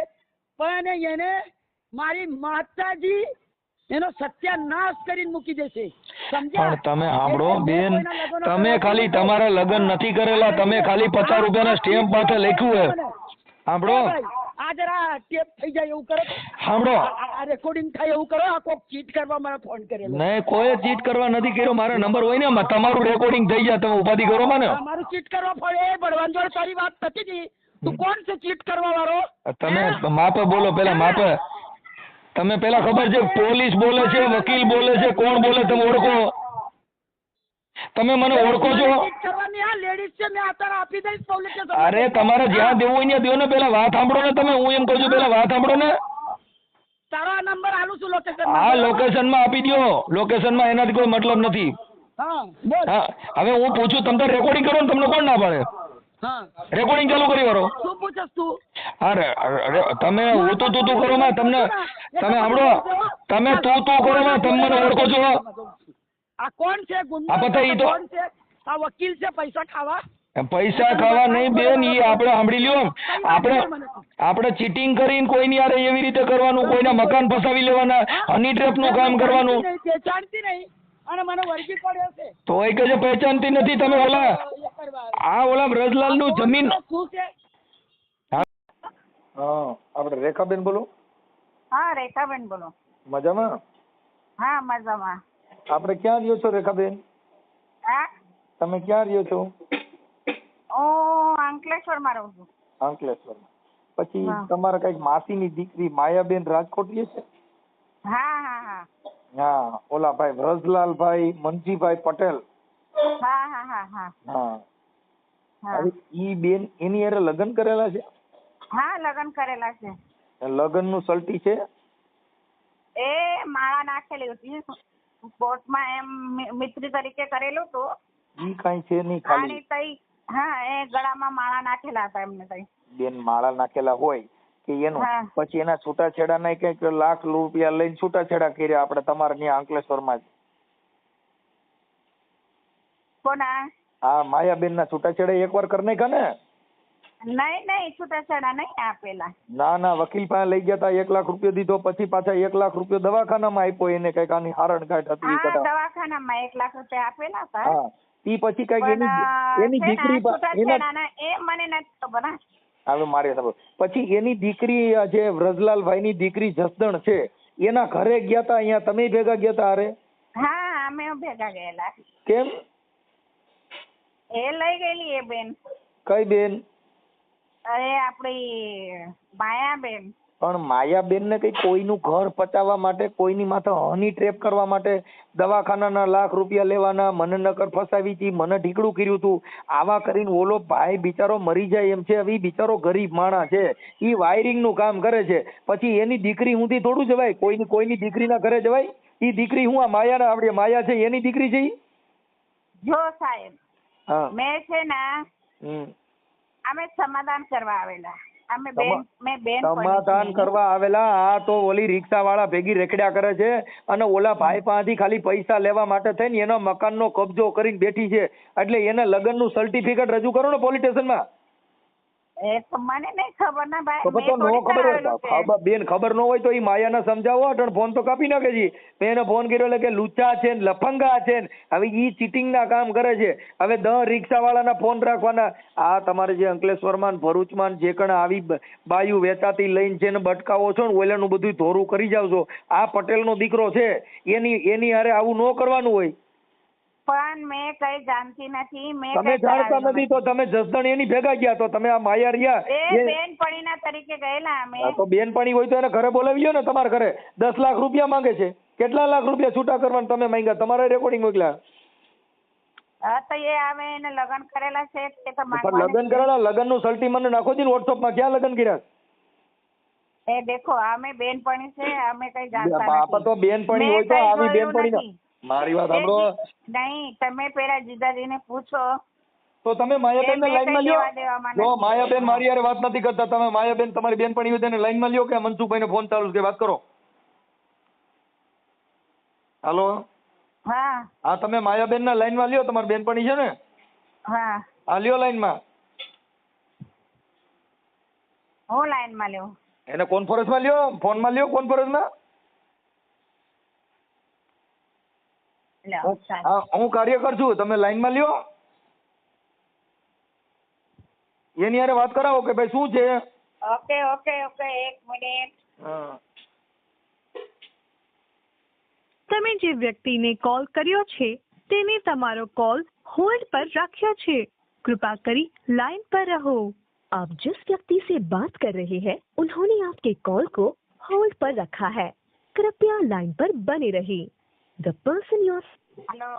પણ એને મારી માતાજી એનો સત્યાનાશ કરીને મૂકી દેશે. સમજ્યા? પણ તમે સાંભળો બેન, તમે ખાલી તમારા લગ્ન નથી કરેલા, તમે ખાલી 50 રૂપિયાના સ્ટેમ્પ પાસે લખ્યું હે. સાંભળો, આ જરા ટેપ થઈ જાય એવું કરો. સાંભળો, આ રેકોર્ડિંગ થાય એવું કરો. આ કોક ચીટ કરવા મને ફોન કરેલો. નહીં, કોઈ ચીટ કરવા નથી કર્યો. મારો નંબર હોય ને, તમારું રેકોર્ડિંગ થઈ જાય. તમે ઉપાધિ કરો મને. મારું ચીટ કરવા પડે. બળવાન જોડે તારી વાત થતી હતી. તું કોણ છે ચીટ કરવા વાળો? તમે માપે બોલો પેલા, માપે. તમે પેલા ખબર છે પોલીસ બોલે છે, વકીલ બોલે છે, કોણ બોલે તમે ઓળખો? તમે મને ઓળખો છો? અરે તમારે જ્યાં દેવું હોય ત્યાં દેવો ને. પેલા વાત સાંભળો ને તમે. હું એમ કહું છું પેલા વાત સાંભળો ને. તારો નંબર આલું છું લોકેશન. હા, લોકેશન માં આપી દો. લોકેશન માં એનાથી કોઈ મતલબ નથી. હા, હવે હું પૂછું, તમે રેકોર્ડિંગ કરો ને, તમને કોણ ના પાડે? રેકોર્ડિંગ ચાલુ કરી વાળો. શું પૂછસ તું? અરે તમે હું તું કરો માં. તમે સાંભળો, તમે તું કરો માં. તમે મને ઓળખો છો? આ કોણ છે? કોણ છે? આ વકીલ છે પૈસા ખાવા? પૈસા ખાવા નહીં બેન. ઈ આપણે સાંભળી લ્યો. આપણે ચીટિંગ કરીને કોઈની યારે એવી રીતે કરવાનું, કોઈના મકાન ફસાવી લેવાના, હની ટ્રેપ નું કામ કરવાનું. જાણતી નહીં અને મને વળગી પડ્યો છે. તો એ કે પહેચાનતી નથી. તમે ઓલા રજલાલ નું જમીન. હા, આપણે રેખાબેન બોલો. હા, રેખાબેન બોલો. મજામાં? હા, મજામાં. આપણે ક્યાં રહ્યો છો રેખાબેન? હા, તમે ક્યાં રહ્યો છો? હું અંકલેશ્વરમાં રહું છું. અંકલેશ્વરમાં. પછી તમારા કઈક માસીની દીકરી માયાબેન રાજકોટ રહે છે? હા હા હા હા, ઓલા ભાઈ વ્રજલાલભાઈ મનજીભાઈ પટેલ. હા હા હા હા હા. ઈ બેન એની હારે લગ્ન કરેલા છે? હા, લગ્ન કરેલા છે. લગ્ન નું સલટી છે? એ માળા નાખેલી હતી કોર્ટમાં, એમ મિત્રી તરીકે કરેલું હતું. ઈ કઈ છે નહીં ખાલી. તઈ હા, એ ગળામાં માળા નાખેલા હતા એમને. તઈ બેન માળા નાખેલા હોય કે એનું પછી એના છૂટાછેડા ના કઈક લાખ રૂપિયા લઈને છૂટાછેડા કર્યા આપણે તમારે ત્યાં અંકલેશ્વરમાં જ. કોના? હા, માયાબેન ના છૂટાછેડા એકવાર કરી નાખ્યા ને? નહીં, છૂટાછેડા નહીં આપેલા. ના, વકીલ પાસે લઈ ગયા તા, 1 લાખ રૂપિયા દીધો, પછી પાછા 1 લાખ રૂપિયા દવાખાનામાં આપ્યો એને, કઈક આની હારણ ગાંઠ હતી. દવાખાનામાં 1 લાખ રૂપિયા આપેલા હતા. હા, ઈ પછી કઈક એની દીકરી એ મને નથી ખબર. હવે મારે ખબર. પછી એની દીકરી જે વ્રજલાલભાઈ ની દીકરી જસદણ છે, એના ઘરે ગયા તા. અહીંયા તમે ભેગા ગયા તા? અરે હા, અમે ભેગા ગયેલા. કેમ? એ લઈ ગયેલી એ બેન. કઈ બેન? અરે આપડી માયાબેન. પણ માયાબેન ને કઈ કોઈનું ઘર પચાવવા માટે, કોઈની માથે હની ટ્રેપ કરવા માટે દવાખાનાના લાખ રૂપિયા લેવાના, મને નકર ફસાવી હતી, મને ઢીકડું કર્યું હતું, આવા કરીને ઓલો ભાઈ બિચારો મરી જાય એમ છે. હવે બિચારો ગરીબ માણસ છે, ઈ વાયરિંગ નું કામ કરે છે. પછી એની દીકરી હુંથી થોડું જવાય? કોઈની દીકરીના ઘરે જવાય? ઈ દીકરી હું આ માયાના, આપડી માયા છે એની દીકરી છે ઈ? જો સાહેબ, મેં છે ને અમે સમાધાન કરવા આવેલા અમે બેન મેં બેન સમાધાન કરવા આવેલા આ તો ઓલી રિક્ષા વાળા ભેગી રેખડ્યા કરે છે અને ઓલા ભાઈ પાસેથી ખાલી પૈસા લેવા માટે થઈને એનો મકાનનો કબજો કરીને બેઠી છે, એટલે એને લગ્નનું સર્ટિફિકેટ રજૂ કરો ને પોલીસ સ્ટેશનમાં. એ તો મને નહીં ખબર ને ભાઈ, ખબર તો નો ખબર બેન, ખબર ન હોય તો ઈ માયાને સમજાવો. અટણ ફોન તો કાપી નાખે છે. મેં એને ફોન કર્યો એટલે કે લુચ્ચા છે ને લફંગા છે ને હવે ઈ ચીટિંગ ના કામ કરે છે. હવે 10 રિક્ષા વાળાના ફોન રાખવાના. આ તમારે જે અંકલેશ્વરમાં ભરૂચમાં જે કણ આવી બાયુ વેચાતી લઈને છે ને બટકાવો છો ને ઓલાનું બધું ધોરું કરી જાવ છો. આ પટેલનો દીકરો છે, એની હારે આવું ન કરવાનું હોય. પણ મેં કઈ જાણતી નથી. મેં તમે જાણતા નથી તો તમે જસદણ એની ભેગા ગયા તો તમે આ માયા રહ્યા એ બેનપણીના તરીકે ગયેલા અમે. તો બેનપણી હોય તો એને ઘરે બોલાવી લ્યો ને. તમારા ઘરે 10 લાખ રૂપિયા માંગે છે. કેટલા લાખ રૂપિયા છૂટા કરવાના તમે માંગ્યા? તમારા રેકોર્ડિંગ મોકલ્યા. હા તો એ આવે એને લગ્ન કરેલા છે તે તો લગ્ન કરેલા, લગ્નનું સર્ટી મને નાખો જી વોટ્સઅપમાં. ક્યાં લગ્ન કર્યા? એ દેખો અમે બેનપણી છે, અમે કઈ જાણતા બાપા તો બેનપણી હોય તો આવી બેનપણી મારી વાત સાંભળો. નહીં, તમે પેલા જીજાજીને પૂછો તો તમે માયાબેન ને લાઈનમાં લ્યો. જો માયાબેન મારી યાર વાત નથી કરતા, તમે માયાબેન તમારી બેનપણી હોય તેને લાઈનમાં લ્યો કે મનસુખભાઈ ને ફોન ચાલુ છે, વાત કરો. હાલો. હા હા તમે માયાબેન ના લાઈનમાં લ્યો, તમારી બેનપણી છે ને. હા હા લ્યો લાઈનમાં. હું લાઈનમાં લ્યો. એને કોન્ફરન્સમાં લ્યો, ફોનમાં લ્યો કોન્ફરન્સમાં. હું કાર્યકર છું, તમે લાઈનમાં લ્યો. એની હારે વાત કરાવો કે ભાઈ શું છે. ઓકે ઓકે ઓકે, એક મિનિટ. તમે જે વ્યક્તિને કોલ કર્યો છે તેને તમારો કોલ होल्ड पर रखा છે, कृपा કરી लाइन पर रहो. आप जिस व्यक्ति से बात कर रहे हैं उन्होंने आपके कॉल को होल्ड पर रखा है, कृपया लाइन पर बने रहिए. The person you are... hello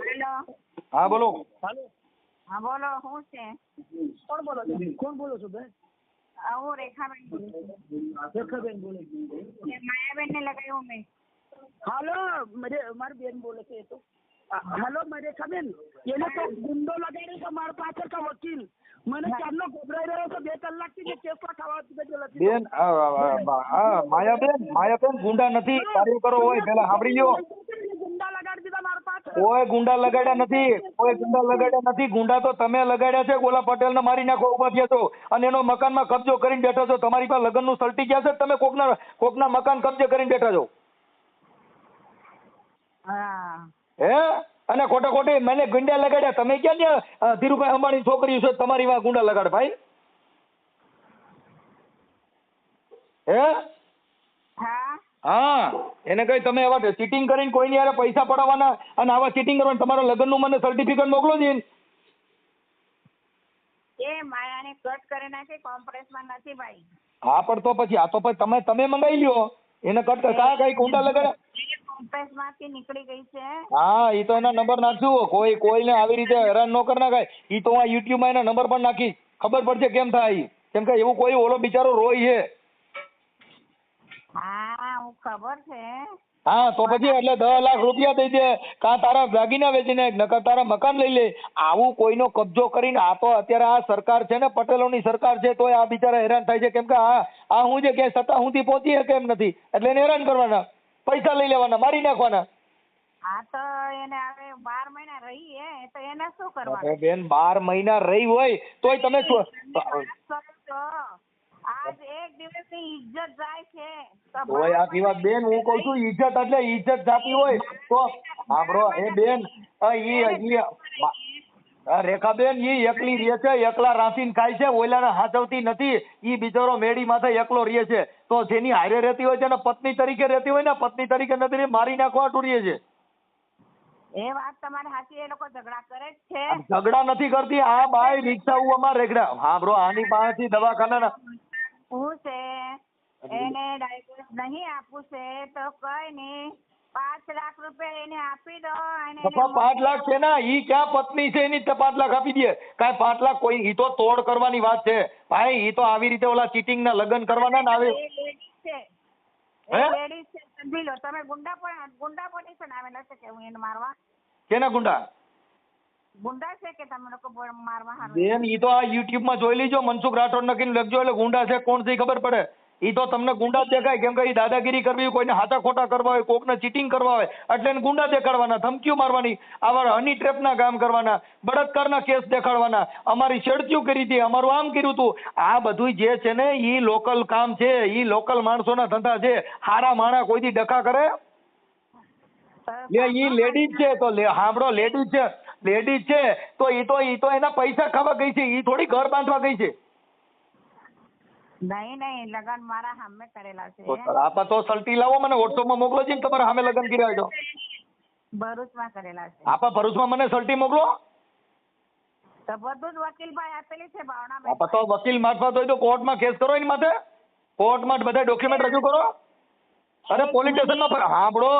hello. હા બોલો. હા બોલો, શું છે? કોણ બોલો છો? કોણ બોલો છો બેન? હું રેખાબેન બોલું. રેખાબેન બોલે. માયાબેન ને લગાવ્યું મેં. હાલો, મારી બેન બોલે છે. તો હેલો રેખાબેન, એને તો ગુંડો લગાડ્યો છે મારા પાછળ કા વકીલ. મને ચારનો ગભરાઈ રહ્યો છે 2 કલાકથી કેસમાં ખાવા બેન. માયાબેન ગુંડા નથી, કાર્યકરો હોય પેલા સાંભળી લ્યો. ગુંડા લગાડી દીધા મારા પાછળ. કોઈ ગુંડા લગાડ્યા નથી, કોઈ ગુંડા લગાડ્યા નથી. ગુંડા તો તમે લગાડ્યા છે. ઓલા પટેલ ને મારી નાખો ઉભા થયા છો અને એનો મકાનમાં કબજો કરીને બેઠા છો. તમારી પાસે લગ્નનું સર્ટી ગયા છે, તમે કોકના મકાન કબજે કરીને બેઠા છો. હા હે? અને ખોટા ખોટી મને ગુંડા લગાડ્યા. તમે ક્યાં ત્યાં ધીરુભાઈ અંબાણી છોકરી છો તમારી માં ગુંડા લગાડ ભાઈ? હે? હા હા, એને કઈ તમે આવા ચીટિંગ કરીને કોઈની હારે પૈસા પડાવવાના અને આવા ચીટિંગ કરવાના. તમારા લગ્નનું મને સર્ટિફિકેટ મોકલો છે. એ માયાને કટ કરી નાખી, કોન્ફરન્સમાં નથી ભાઈ. હા પણ તો પછી આ તો પછી તમે મંગાવી લ્યો. એને કટ કા કઈ ગુંડા લગાડ્યા? કોન્ફરન્સમાંથી નીકળી ગઈ છે. હા ઈ તો એના નંબર નાખશું. કોઈને આવી રીતે હેરાન ન કરી નાખાય. ઈ તો આ યુટ્યુબ માં એના નંબર પણ નાખી, ખબર પડશે કેમ થાય. કેમ કે એવું કોઈ ઓલો બિચારો રોય છે. હા હું ખબર છે. હા તો પછી એટલે 10 લાખ રૂપિયા દઈ દે, કાં તારા દાગીના વેચીને નકર તારા મકાન લઈ લે. આવું કોઈનો કબજો કરીને આ તો અત્યારે આ સરકાર છે ને પટેલોની સરકાર છે, તોય આ બિચારા હેરાન થાય છે. કેમ કે આ હું છે કે સત્તા સુધી પહોંચી શકે એમ નથી, એટલે એને હેરાન કરવાના, પૈસા લઈ લેવાના, મારી નાખવાના. હા તો એને હવે 12 મહિના રહી હે તો એને શું કરવાનું? બેન 12 મહિના રહી હોય તોય તમે આજ એક દિવસની ઇજ્જત જાય છે. ઓય આખી વાત બેન, હું કહું છું ઇજ્જત એટલે ઇજ્જત જાતી હોય તો સાંભળો. એ બેન રેખાબેન ઈ એકલી રહે છે, એકલા રાંધીને ખાય છે, ઓલાને હાચવતી નથી. ઈ બિચારો મેડી માથે એકલો રહે છે. તો જેની હારે રહેતી હોય છે ને પત્ની તરીકે રહેતી હોય ને, પત્ની તરીકે નથી, મારી નાખવા ટુરીએ છે. એ વાત તમારી સાચી. એ લોકો ઝઘડા કરે જ છે. ઝઘડા નથી કરતી આ બાઈ રિક્ષાઓમાં રેગડા. હા બ્રો, આની પાસેથી દવાખાના શું છે એને ડાયવોર્સ નહીં આપવું છે તો કઈ નહીં, 5 લાખ રૂપિયા એને આપી દો. 5 લાખ છે ને, ઈ ક્યાં પત્ની છે એની 5 લાખ આપી દે? કાંઈ 5 લાખ કોઈ, ઈ તો તોડ કરવાની વાત છે ભાઈ. ઈ તો આવી રીતે ઓલા ચીટિંગ ના લગ્ન કરવાના ને આવે લેડીઝ છે. સમજી લો તમે. ગુંડા પોઝિશન આવેલા છે કે હું એને મારવા? કેના ગુંડા? ગુંડા છે કે તમે લોકો મારવા હારું? બેન ઈ તો આ યુટ્યુબ માં જોઈ લીજો, મનસુખ રાઠોડ લખીને લખજો એટલે ગુંડા છે કોણ છે ઈ ખબર પડે. ઈ તો તમને ગુંડા જ દેખાય, કેમ કે ઈ દાદાગીરી કરવી હોય, કોઈને હાથા ખોટા કરવા હોય, કોકને ચીટિંગ કરવા હોય એટલે એને ગુંડા દેખાડવાના, ધમકીઓ મારવાની, આવા હની ટ્રેપના કામ કરવાના, બળાત્કારના કેસ દેખાડવાના, અમારી છેડતીઓ કરી હતી, અમારું આમ કર્યું હતું. આ બધું જે છે ને ઈ લોકલ કામ છે, ઈ લોકલ માણસોના ધંધા છે. હારા માણા કોઈથી ડખા કરે? લે ઈ લેડીઝ છે તો સાંભળો, લેડીઝ છે તો ઈ તો એના પૈસા ખાવા ગઈ છે, ઈ થોડી ઘર બાંધવા ગઈ છે. નહીં લગન મારા સામે કરેલા છે. આપા તો સલટી લાવો, મને વોટ્સઅપમાં મોકલો છે ને તમારા સામે લગન કર્યા છો. ભરૂચમાં કરેલા છે. આપા ભરૂચમાં મને સલટી મોકલો. તો બધું જ વકીલભાઈ આપેલી છે ભાવના. આપા તો વકીલ મારફત હોય તો કોર્ટમાં કેસ કરો એની માથે, કોર્ટમાં બધા ડોક્યુમેન્ટ રજૂ કરો. અરે પોલીસ સ્ટેશનમાં સાંભળો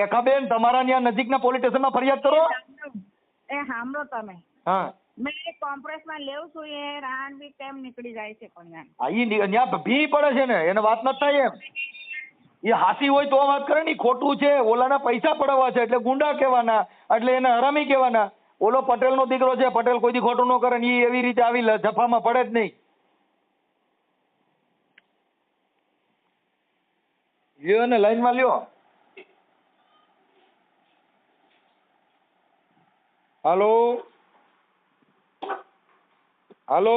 રેખાબેન, તમારા ત્યાં નજીકના પોલીસ સ્ટેશનમાં ફરિયાદ કરો. એ સાંભળો તમે, હા મેં કોમ્પ્રેસમાં લેવું છું, એ રાન બી કેમ નીકળી જાય છે પણ ત્યાં ભી પડે છે ને, એને વાત નથી થાય એમ. એ હાસી હોય તો વાત કરે ને, ખોટું છે, ઓલાના પૈસા પડવા છે એટલે ગુંડા કહેવાના, એટલે એને હરામી કહેવાના. ઓલો પટેલનો દીકરો છે, પટેલ કોઈ દી ખોટું ન કરે ને એ એવી રીતે આવી જફામાં પડે જ નહીં. લ્યો ને લાઈનમાં લ્યો. હાલો હાલો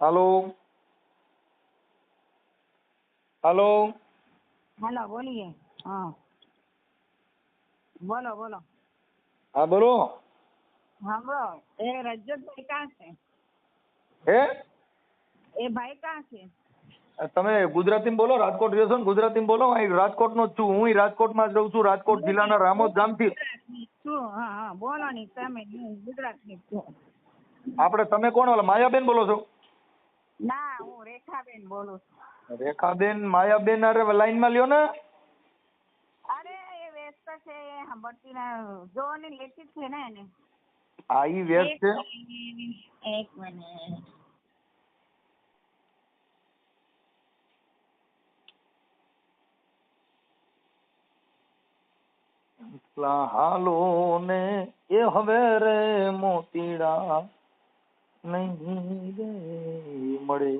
હાલો હાલો હાલો બોલીએ. હા બોલો. હા બોલો. સાંભળો, એ રજતભાઈ ક્યાં છે? હે એ ભાઈ ક્યાં છે? તમે ગુજરાતીમાં બોલો, રાજકોટ રહ્યો છો ને, ગુજરાતીમાં બોલો. અહીં રાજકોટનો જ છું હું, રાજકોટમાં જ રહું છું, રાજકોટ જિલ્લાના રામોદ ગામથી. હા બોલો ને તમે, ગુજરાતની છું. આપણે તમે કોણ? ઓલા માયાબેન બોલો છો? ના, હું રેખાબેન બોલું છું. રેખાબેન, માયાબેન અરે લાઈનમાં લ્યો ને. અરે એ વ્યસ્ત છે, એ સાંભળતી ના જો ને, લેતી છે ને એને. હા ઈ વ્યસ્ત છે. એક મિનિટ. હાલો ને એ હવે રે મોતીડા નહીં રે મળે.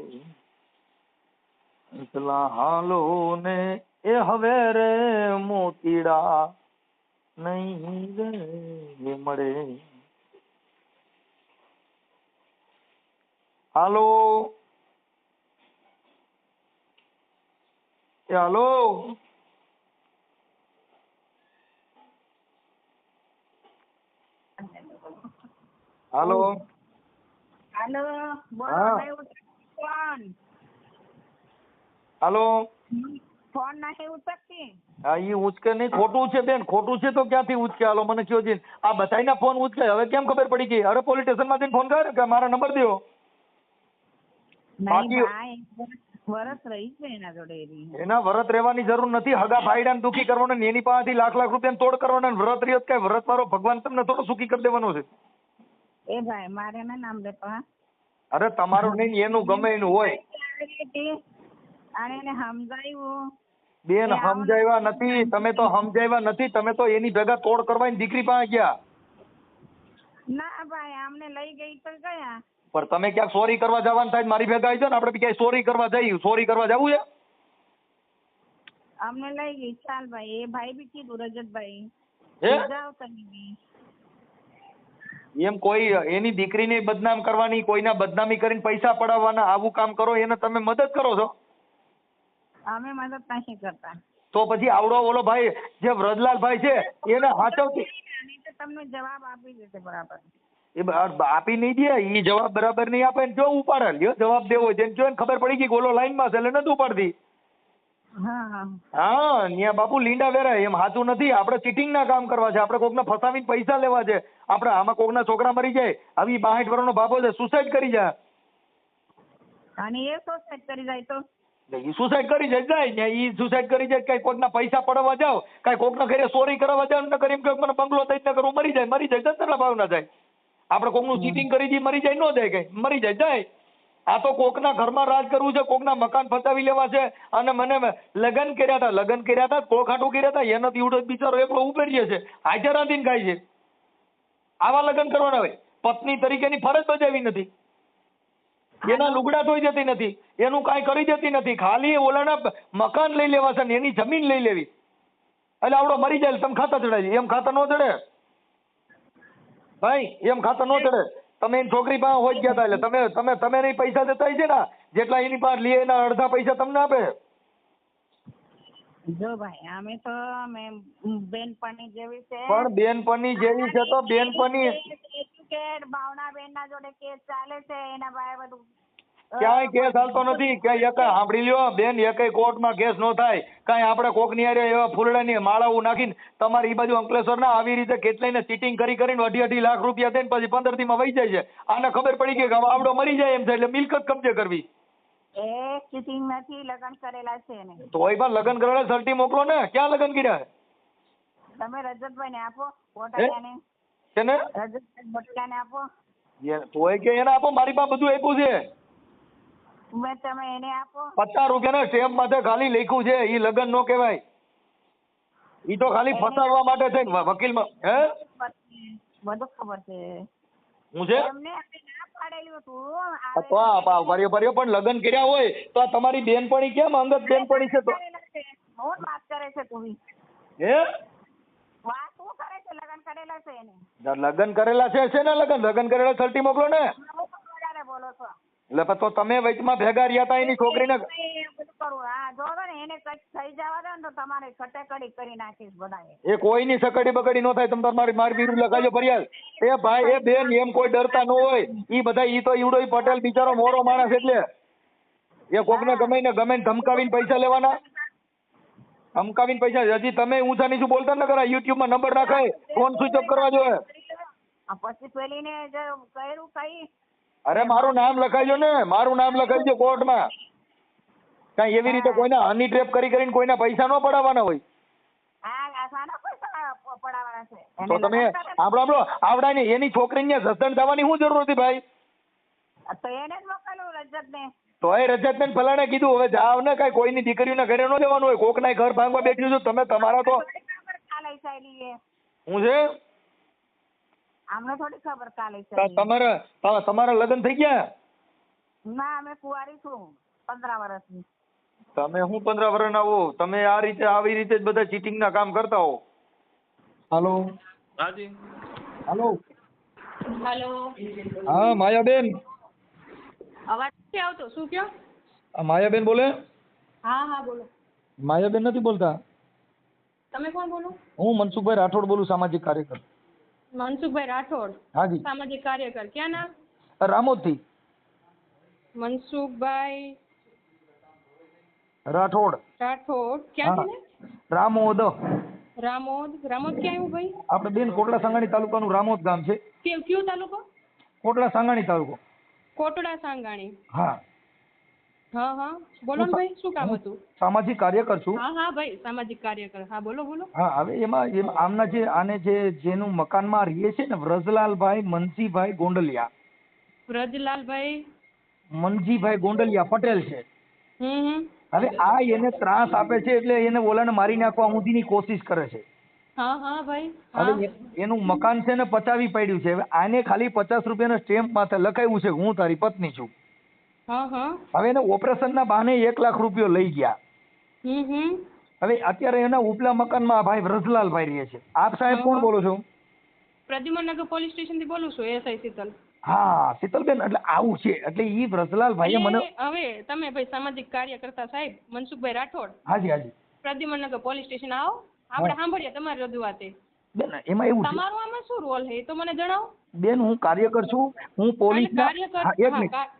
હાલો ને એ હવે રે મોતીડા નહીં રે મળે. હાલો એ હાલો હાલો હાલો બોલો. હા. ફોન હાલો. ફોન નથી ઉચકતી. હા ઈ ઉચકે નહીં, ખોટું છે બેન, ખોટું છે તો ક્યાંથી ઉચકે? હાલો મને કયો છે, આ બધાયના ફોન ઉચકે, હવે કેમ ખબર પડી ગઈ? અરે પોલીસ સ્ટેશનમાં જઈને ફોન કર કે મારા નંબર દો. બાકી વરસ રહી છે એના જોડે. એના વરત રહેવાની જરૂર નથી. હગા ભાઈડાને દુખી કરવાનો ને એની પાસેથી લાખ રૂપિયા તોડ કરવાના. વ્રત રહ્યો કઈ વ્રત વાળો ભગવાન તમને થોડો સુખી કરી દેવાનો છે? એ ભાઈ મારે ના નામ લેતો. હા અરે તમારું નહીં, એનું ગમે એનું હોય. અને એને સમજાયું બેન સમજાવ્યા નથી તમે, તો સમજાવ્યા નથી તમે, તો એની ભેગા તોડ કરવાની દીકરી પાસે ગયા. ના ભાઈ અમને લઈ ગઈ તો ગયા. પણ તમે ક્યાંક ચોરી કરવા જવાનું થાય મારી ભેગા આવી જાવ ને, આપણે ક્યાંય ચોરી કરવા જઈએ, ચોરી કરવા જવું છે? અમને લઈ ગઈ. ચાલ ભાઈ, એ ભાઈ બી કીધું રજતભાઈ જાઓ તમે બી. એમ કોઈ એની દીકરીને બદનામ કરવાની, કોઈના બદનામી કરીને પૈસા પડાવવાના, આવું કામ કરો એને તમે મદદ કરો છો? અમે મદદ નથી કરતા. તો પછી આવડો ઓલો ભાઈ જે વ્રજલાલ ભાઈ છે એને હાચવતી તમને જવાબ આપી દેશે બરાબર. એ આપી નહીં દે, એ જવાબ બરાબર નહીં આપે ને જો ઉપાડે લ્યો જવાબ દેવો હોય જેને જો ખબર પડી ગઈ ઓલો લાઈનમાં છે એટલે નથી ઉપાડતી. હા ત્યાં બાપુ લીંડા વેરાય એમ સાચું નથી. આપણે ચીટિંગ ના કામ કરવા છે, આપણે કોકને ફસાવીને પૈસા લેવા છે. આપણે આમાં કોકના છોકરા મરી જાય, આવી 62 વર્ષનો બાપો છે સુસાઇડ કરી જાય, અને એ સુસાઇડ કરી જાય તો ઈ સુસાઇડ કરી જાય ઈ સુસાઇડ કરી જાય. કઈ કોકના પૈસા પડવા જાવ, કઈ કોકના ઘરે ચોરી કરવા જાવ, ન કરી એમ કે મને બંગલો દઈ ન કરું મરી જાય 10 ભાવ ના જાય. આપણે કોકનું ચીટિંગ કરી દી મરી જાય ન જાય કઈ, મરી જાય. આ તો કોકના ઘરમાં રાજ કરવું છે, કોકના મકાન ફસાવી લેવા છે. અને મને લગ્ન કર્યા હતા કોક હાટું કર્યા હતા, એનાથી ઉડો બિચારો એકલો ઉપેરીએ છે, હાજર રાંધીને ખાય છે. આવા લગ્ન કરવાના હોય. પત્ની તરીકેની ફરજ બજાવી નથી, એના લુગડા ધોઈ જતી નથી, એનું કાંઈ કરી જતી નથી, ખાલી ઓલાના મકાન લઈ લેવા છે ને એની જમીન લઈ લેવી. એટલે આવડો મરી જાય તમે ખાતા ચડાવી, એમ ખાતા ન ચડે ભાઈ, એમ ખાતા ન ચડે. તમે એની છોકરી પાસે હોય ગયા હતા એટલે તમે નહીં પૈસા દેતા છે ને, જેટલા એની પાસે લે એના અડધા પૈસા તમને આપે. જો ભાઈ અમે તો બેનપણી જેવી છે, પણ બેનપણી જેવી છે તો બેનપણી એજ્યુકેટ ભાવનાબેન ના જોડે કેસ ચાલે છે, એના ભાઈ બધું ક્યાંય કેસ હાલતો નથી. ક્યાંય એકે સાંભળી લ્યો બેન, એકે કોર્ટમાં કેસ નો થાય. કાંઈ આપણે કોક ની હારે એવા ફૂલડાની માળાઓ નાખીને તમારી બાજુ અંકલેશ્વરના આવી રીતે કેટલાયને ચીટિંગ કરીને 2.5 લાખ રૂપિયા દઈને પછી 15 દીમાં વહી જાય છે. આને ખબર પડી ગઈ કે આવડો મરી જાય એમ છે એટલે મિલકત કબજે કરવી. એ ચીટિંગ નથી, લગ્ન કરેલા છે ને. તોય પણ લગ્ન કરેલા સર્ટી મોકલો ને. ક્યાં લગ્ન કર્યા? તમે રજતભાઈ ને આપો, બોટાલિયાને. છે ને રજતભાઈ બોટાલિયાને આપો. તોય કે એને આપો, મારી પાસે બધું આપ્યું છે. તમે એને આપો. 50 રૂપિયાના સ્ટેમ્પ માટે ખાલી લખ્યું છે, ઈ લગ્ન નો કહેવાય. ઈ તો ખાલી ફસાવવા માટે છે વકીલમાં. હે બધું ખબર છે. હું છે એમને આપણે ના પાડેલું હતું. તો ભર્યો પણ લગ્ન કર્યા હોય તો આ તમારી બેનપણી કેમ અંગત બેનપણી છે? તો બહુ વાત કરે છે તું. હે વાત શું કરે છે? લગ્ન કરેલા છે એને. લગ્ન કરેલા છે ને લગ્ન કરેલા સર્ટી મોકલો ને. વધારે બોલો છો એટલે તો તમે વચમાં ભેગા રહ્યા હતા એની છોકરીને. બધું કરું. હા જો ને એને કઈ થઈ જવા દે ને તો તમારે ખટેકડી કરી નાખીશ બધાએ. એ કોઈની સકડી બકડી નો થાય. તમે તમારી મારી બીરું લગાજો ફરિયાદ. એ ભાઈ એ બેન એમ કોઈ ડરતા ન હોય. ઈ બધા ઈ તો ઈવડો પટેલ બિચારો મોરો માણસ એટલે એ કોકને ગમે ધમકાવીને પૈસા લેવાના. ધમકાવીને પૈસા. હજી તમે ઊંચા નીચું બોલતા ન કરા. યુટ્યુબમાં નંબર નાખાય, ફોન સ્વિચ ઓફ કરવા જોઈએ. પછી પેલીને જે કર્યું કઈ. અરે મારું નામ લખાઈજો ને, મારું નામ લખાઈજો કોર્ટમાં. કઈ એવી રીતે કોઈના હની ટ્રેપ કરીને કોઈના પૈસા ન પડાવવાના હોય. હા સાના પૈસા પડાવવાના છે. તો તમે આપણો આવડાની એની છોકરીને સસ્પેન્ડ થવાની શું જરૂર હતી ભાઈ? તો એને જ મોકલું રજતને. તો એ રજતબેન ફલાણે કીધું હવે જાવ ને, કઈ કોઈની દીકરીઓના ઘરે ન જવાનું હોય. કોકના ઘર ભાંગવા બેઠ્યું છું તમે. તમારા તો હું છે અમને થોડી ખબર કાલે તમારા લગ્ન થઈ ગયા? ના અમે કુંવારી છું 15 વર્ષની. તમે હું 15 વર્ષના હો? તમે આ રીતે આવી રીતે જ બધા ચીટિંગ ના કામ કરતા હો. હાલો હાજી. હાલો હેલો. હા માયાબેન. અવાજ નથી આવતો. શું કયો? માયાબેન બોલે? હા બોલો. માયાબેન નથી બોલતા? તમે કોણ બોલો? હું મનસુખભાઈ રાઠોડ બોલું, સામાજિક કાર્યકર. મનસુખભાઈ રાઠોડ? હાજી. સામાજિક કાર્યકર. ક્યાં નામ? રામોદ થી. મનસુખભાઈ રાઠોડ. ક્યાંથી ને? રામોદ. રામોદ ક્યાં આવ્યું ભાઈ? આપણે બેન કોટડા સાંગાણી તાલુકાનું રામોદ ગામ છે. કયો તાલુકો? કોટડા સાંગાણી તાલુકો. કોટડા સાંગાણી. હા. બોલો ને ભાઈ, શું કામ હતું? સામાજિક કાર્યકર છું. હા ભાઈ, સામાજિક કાર્યકર. હા બોલો. હા હવે એમાં જેનું મકાનમાં રહીએ છે ને, વ્રજલાલભાઈ મનસીભાઈ ગોંડલિયા. વ્રજલાલભાઈ મનજીભાઈ ગોંડલિયા પટેલ છે. હવે આ એને ત્રાસ આપે છે એટલે એને ઓલાને મારી નાખવા સુધીની કોશિશ કરે છે. ભાઈ. હવે એનું મકાન છે ને પચાવી પડ્યું છે. હવે આને ખાલી 50 રૂપિયાના સ્ટેમ્પ માથે લખાયું છે હું તારી પત્ની છું. હવે એને ઓપરેશન ના બહાને 1 લાખ રૂપિયો લઈ ગયા. હવે અત્યારે એના ઉપલા મકાનમાં ભાઈ વ્રજલાલભાઈ રહે છે. આપ સાહેબ કોણ બોલો છો? પ્રદ્યુમનનગર પોલીસ સ્ટેશન થી બોલું છું, એસઆઈ શીતલ. હા શીતલબેન, એટલે આવું છે. એટલે ઈ વ્રજલાલભાઈએ મને હવે તમે ભાઈ સામાજિક કાર્યકર્તા સાહેબ મનસુખભાઈ રાઠોડ. હાજી. પ્રદ્યુમનનગર પોલીસ સ્ટેશન આવો, આપણે સાંભળીએ તમારી રજૂઆત. બેન એમાં એવું છે, તમારું આમાં શું રોલ છે તો મને જણાવો. બેન હું કાર્યકર છું. હું પોલીસના એક મિનિટ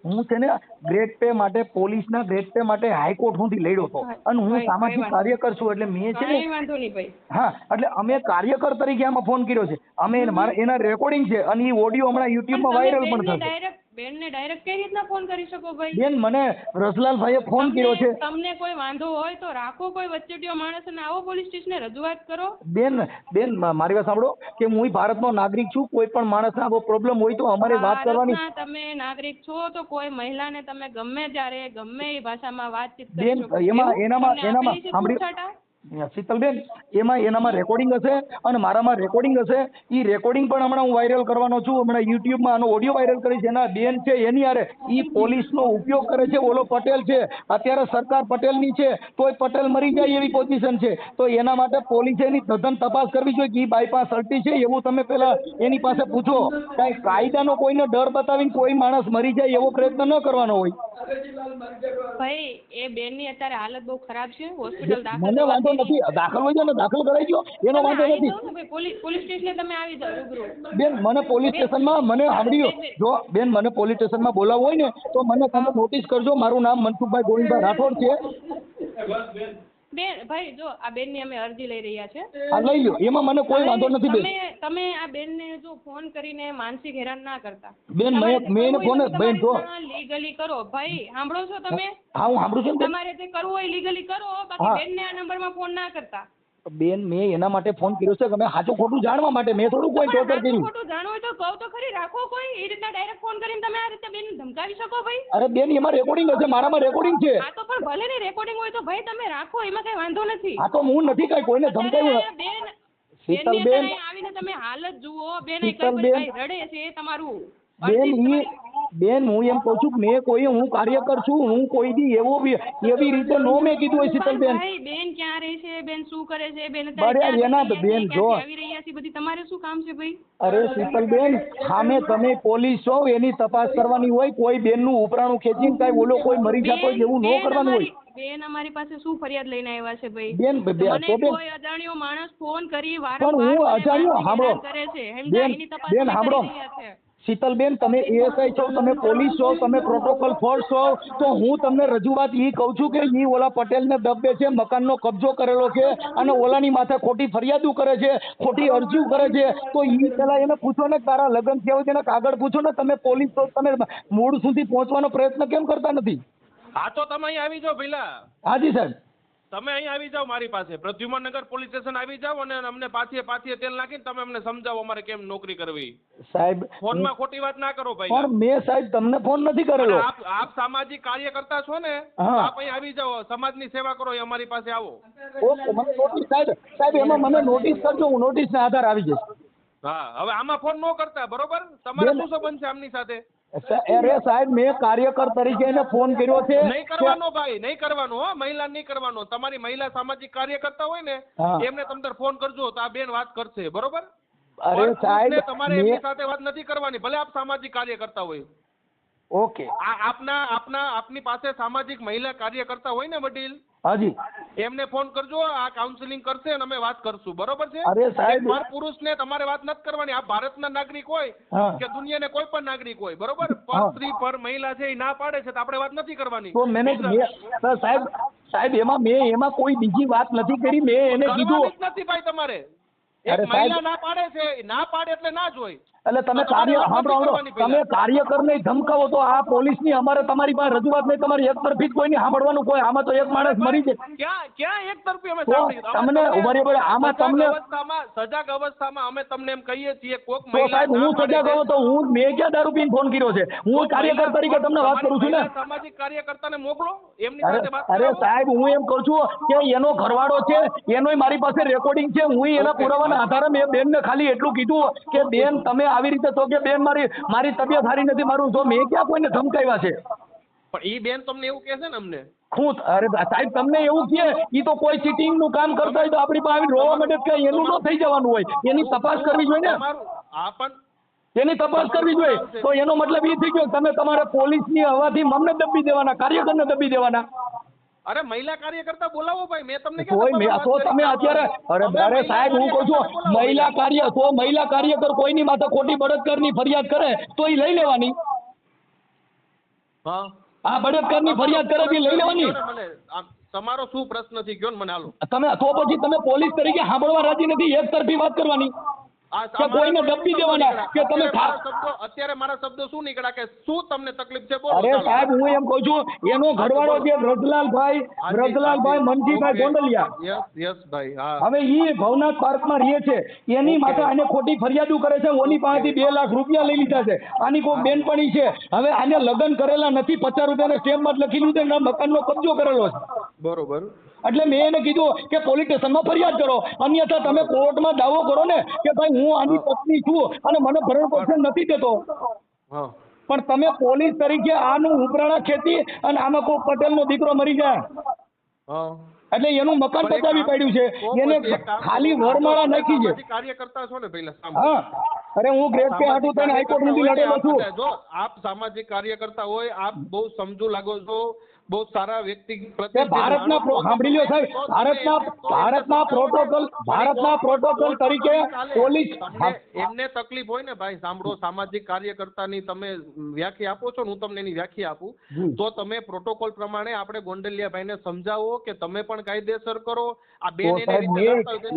હું છે ને ગ્રેડ પે માટે, પોલીસના ગ્રેડ પે માટે હાઈકોર્ટ સુધી લડ્યો હતો. અને હું સામાજિક કાર્યકર છું એટલે મેં છે ને વાંધો નહીં ભાઈ. હા એટલે અમે કાર્યકર તરીકે આમાં ફોન કર્યો છે. અમે એના રેકોર્ડિંગ છે અને એ ઓડિયો હમણાં યુટ્યુબમાં વાયરલ પણ થશે. બેનને ડાયરેક્ટ કઈ રીતના ફોન કરી શકો ભાઈ? બેન મને રસલાલભાઈએ ફોન કર્યો છે. તમને કોઈ વાંધો હોય તો રાખો કોઈ વચ્ચેટીયો માણસ અને આવો પોલીસ સ્ટેશને રજૂઆત કરો. બેન મારી વાત સાંભળો કે હું ભારતનો નાગરિક છું. કોઈ પણ માણસને આવો પ્રોબ્લેમ હોય તો અમારે વાત કરવાની. તમે નાગરિક છો તો કોઈ મહિલાને તમે ગમે ત્યારે ગમે એ ભાષામાં વાતચીત કરી બેન શકો. એનામાં સાંભળી શીતલબેન, એનામાં રેકોર્ડિંગ હશે અને મારામાં રેકોર્ડિંગ હશે. એ રેકોર્ડિંગ પણ હમણાં હું વાયરલ કરવાનો છું. હમણાં યુટ્યુબમાં આનો ઓડિયો વાયરલ કરીશ. એના બેન છે એની હારે એ પોલીસનો ઉપયોગ કરે છે. ઓલો પટેલ છે, અત્યારે સરકાર પટેલની છે, તોય પટેલ મરી જાય એવી પોઝિશન છે. તો એના માટે પોલીસે એની તદ્દન તપાસ કરવી જોઈએ કે એ બાયપાસ અલ્ટી છે એવું તમે પેલા એની પાસે પૂછો. કાંઈ કાયદાનો કોઈને ડર બતાવીને કોઈ માણસ મરી જાય એવો પ્રયત્ન ન કરવાનો હોય. ભાઈ એ બેનની અત્યારે હાલત બહુ ખરાબ છે, હોસ્પિટલ મને વાંધો નથી, દાખલ હોય ને દાખલ કરાવી દો, એનો વાંધો નથી. પોલીસ સ્ટેશને તમે આવી જાઓ રૂબરૂ. બેન મને પોલીસ સ્ટેશનમાં મને સાંભળ્યો જો બેન મને પોલીસ સ્ટેશનમાં બોલાવવું હોય ને તો મને તમે નોટિસ કરજો. મારું નામ મનસુખભાઈ ગોવિંદભાઈ રાઠોડ છે. બેન ભાઈ જો આ બેન ની અમે અરજી લઈ રહ્યા છે. આ લઈ લો, એમાં મને કોઈ વાંધો નથી. બેન તમે આ બેન ને જો ફોન કરીને માનસિક હેરાન ના કરતા. બેન મેં એને ફોન બેન જો લીગલી કરો ભાઈ, સાંભળો છો તમે? હા હું સાંભળું છું. તમારે જે કરવું હોય લીગલી કરો, બાકી બેન ને આ નંબર માં ફોન ના કરતા. બેન મેં એના માટે ફોન કર્યો છે કે મેં સાચું ખોટું જાણવા માટે. મેં થોડું કોઈ ટોર્ચર કર્યું. ખોટું જાણવું હોય તો કહો તો ખરી, રાખો કોઈ એ રીતના ડાયરેક્ટ ફોન કરીને તમે આ રીતે બેન ધમકાવી શકો ભાઈ? અરે બેન એમાં રેકોર્ડિંગ હશે, મારામાં રેકોર્ડિંગ છે. હા તો પણ ભલે ને રેકોર્ડિંગ હોય તો ભાઈ તમે રાખો, એમાં કઈ વાંધો નથી. હા તો હું નથી કઈ કોઈને ધમકાવ્યું. બેન શીતલબેન આવીને તમે હાલત જુઓ. બેન કઈ રડે છે તમારું. બેન હું એમ કહું છું કે હું કાર્યકર છું. હું કોઈ દી એવી રીતે નો મેં કીધું હોય. શીતલબેન બેન ક્યાં રહે છે, બેન શું કરે છે, બેન બેન જો આવી રહ્યા છે બધી તમારે શું કામ છે ભાઈ? અરે શીતલબેન સામે તમે પોલીસ છો, એની તપાસ કરવાની હોય. કોઈ બેન નું ઉપરાણું ખેંચીને કાંઈ બોલો કોઈ મરી જતો એવું ન કરવાનું હોય. બેન અમારી પાસે શું ફરિયાદ લઈને આવ્યા છે ભાઈ? બેન કોઈ અજાણ્યો માણસ ફોન કરી પણ હું અજાણ્યો સાંભળો કરે છે, એની તપાસ બેન સાંભળો શીતલબેન, તમે એએસઆઈ છો, તમે પોલીસ છો, તમે પ્રોટોકોલ ફોર્સ છો, તો હું તમને રજૂઆત એ કહું છું કે એ ઓલા પટેલને દબે છે, મકાનનો કબજો કરેલો છે અને ઓલાની માથે ખોટી ફરિયાદો કરે છે, ખોટી અરજીઓ કરે છે. તો એ પેલા એને પૂછો ને તારા લગ્ન થયા હોય તેના કાગળ પૂછો ને. તમે પોલીસ છો, તમે મૂળ સુધી પહોંચવાનો પ્રયત્ન કેમ કરતા નથી? હા તો તમે અહીં આવી જાઓ પેલા. હાજી સાહેબ, તમે અહીં આવી જાઓ મારી પાસે પ્રદ્યુમનનગર પોલીસ સ્ટેશન આવી જાઓ અને અમને પાથીએ તેલ નાખીને તમે અમને સમજાવો અમારે કેમ નોકરી કરવી. સાહેબ ફોનમાં ખોટી વાત ના કરો ભાઈ. પણ મેં સાહેબ તમને ફોન નથી કરેલો. આપ સામાજિક કાર્યકર્તા છો ને, આપ અહીં આવી જાઓ, સમાજની સેવા કરો, એ અમારી પાસે આવો. ઓકે, મને નોટિસ સાહેબ એમાં મને નોટિસ કરજો, હું નોટિસના આધારે આવી જઈશ. હા હવે આમાં ફોન ન કરતા બરોબર? તમારે શું સંબંધ છે આમની સાથે? અરે સાહેબ મેં કાર્યકર તરીકે એને ફોન કર્યો છે. નહીં કરવાનો ભાઈ, નહીં કરવાનો. હો મહિલા નહીં કરવાનો. તમારી મહિલા સામાજિક કાર્યકર્તા હોય ને એમને તમે ફોન કરજો તો આ બેન વાત કરશે બરોબર? અરે સાહેબ તમારે એમની સાથે વાત નથી કરવાની, ભલે આપ સામાજિક કાર્યકર્તા હોય. ઓકે, આપની પાસે સામાજિક મહિલા કાર્યકર્તા હોય ને વડીલ, હાજી, એમને ફોન કરજો. આ કાઉન્સિલિંગ કરશે અને અમે વાત કરશું બરોબર છે? અરે સાહેબ પર પુરુષને તમારે વાત નથી કરવાની. આપ ભારતના નાગરિક હોય કે દુનિયાને કોઈ પણ નાગરિક હોય બરોબર, પર સ્ત્રી પર મહિલા છે એ ના પાડે છે તો આપણે વાત નથી કરવાની. તો સાહેબ એમાં કોઈ બીજી વાત નથી કરી. મેં એને કીધું નથી ભાઈ તમારે એક મહિલા ના પાડે છે, ના પાડે એટલે ના જ હોય. એટલે તમે તમે કાર્યકરને ધમકાવો તો આ પોલીસની અમારે તમારી પાસે રજૂઆત નહીં. તમારી એક તરફી જ કોઈ નહીં સાંભળવાનું. કોઈ આમાં તો એક માણસ મરી જાય. ક્યાં એક તરફી અમે સાંભળી? તમને ઉભા આમાં તમને સજાગ અવસ્થામાં અમે તમને એમ કહીએ છીએ કોક સાહેબ હું સજાગ હોઉં તો મેં ક્યાં દારૂ પીને ફોન કર્યો છે? હું કાર્યકર તરીકે તમને વાત કરું છું ને. સામાજિક કાર્યકર્તાને મોકલો, એમની સાથે વાત. અરે સાહેબ હું એમ કહું છું કે એનો ઘરવાળો છે, એનોય મારી પાસે રેકોર્ડિંગ છે. હું એના પુરાવાના આધારે મેં બેનને ખાલી એટલું કીધું કે બેન તમે આવી રીતે તો કે બેન મારી તબિયત સારી નથી, મારું જો મેં ક્યાં કોઈને ધમકાવ્યા છે? પણ ઈ બેન તમને એવું કહે છે ને અમને? અરે સાહેબ તમને એવું કહે ઈ તો કોઈ ચીટિંગ નું કામ કરતા હોય તો આપણી પાસે રોવા માટે કઈ એનું ન થઈ જવાનું હોય. એની તપાસ કરવી જોઈએ ને. એની તપાસ કરવી જોઈએ. તો એનો મતલબ એ થઈ ગયો તમે તમારા પોલીસની હવાથી અમને દબી દેવાના, કાર્યકરને દબી દેવાના. અરે મહિલા કાર્યકર્તા બોલાવો ભાઈ. મેં તમને તો તમે અત્યારે અરે સાહેબ હું કહું છું મહિલા કાર્યકર કોઈની માથે ખોટી બળાત્કારની ફરિયાદ કરે તો એ લઈ લેવાની. આ બળાત્કારની ફરિયાદ કરે એ લઈ લેવાની. તમારો શું પ્રશ્ન થી ગયો મને હાલો. તમે તો પછી તમે પોલીસ તરીકે સાંભળવા રાજી નથી, એક તરફી વાત કરવાની. કે કોઈને દબી દેવાના કે તમે અત્યારે મારા શબ્દો શું નીકળ્યા કે શું તમને તકલીફ છે બોલો. અરે સાહેબ હું એમ કહું છું એનો ઘરવાળો છે વ્રજલાલભાઈ મનજીભાઈ ગોંડલિયા. યસ ભાઈ. હા. હવે ઈ ભવનાથ પાર્કમાં રહે છે, એની માથે આને ખોટી ફરિયાદો કરે છે, ઓની પાસેથી 2 લાખ રૂપિયા લઈ લીધા છે. આની કોઈ બેનપણી છે, હવે આને લગ્ન કરેલા નથી, 50 રૂપિયાના સ્ટેમ્પમાં લખી લીધું છે, મકાનનો કબજો કરેલો છે. બરોબર. એટલે મેં એને કીધું કે પોલીસ સ્ટેશનમાં ફરિયાદ કરો, અન્યથા તમે કોર્ટમાં દાવો કરો ને કે ભાઈ હું આની પત્ની છું અને મને ભરણ પોષણ નથી દેતો, પણ તમે પોલીસ તરીકે આનું ઉપરાણા ખેતી અને આમાં કોઈ પટેલનો દીકરો મરી જાય એટલે એનું મકાન બચાવી પાડ્યું છે, એને ખાલી વરમાળા નાખી છે. કાર્યકર્તા છો ને પહેલા? હા. અરે હું ગ્રેડ પે હાટું થઈને હાઈકોર્ટ સુધી લડેલો છું. જો આપ સામાજિક કાર્યકર્તા હોય, આપ બહુ સમજુ લાગો છો, બહુ સારા વ્યક્તિ ભારતના સાંભળી લ્યો સાહેબ, ભારતના પ્રોટોકોલ તરીકે પોલીસ એમને તકલીફ હોય ને ભાઈ. સાંભળો, સામાજિક કાર્યકર્તાની તમે વ્યાખ્યા આપો છો, હું તમને એની વ્યાખ્યા આપું તો તમે પ્રોટોકોલ પ્રમાણે આપણે ગોંડલિયાભાઈને સમજાવો કે તમે પણ કાયદેસર કરો. આ બેન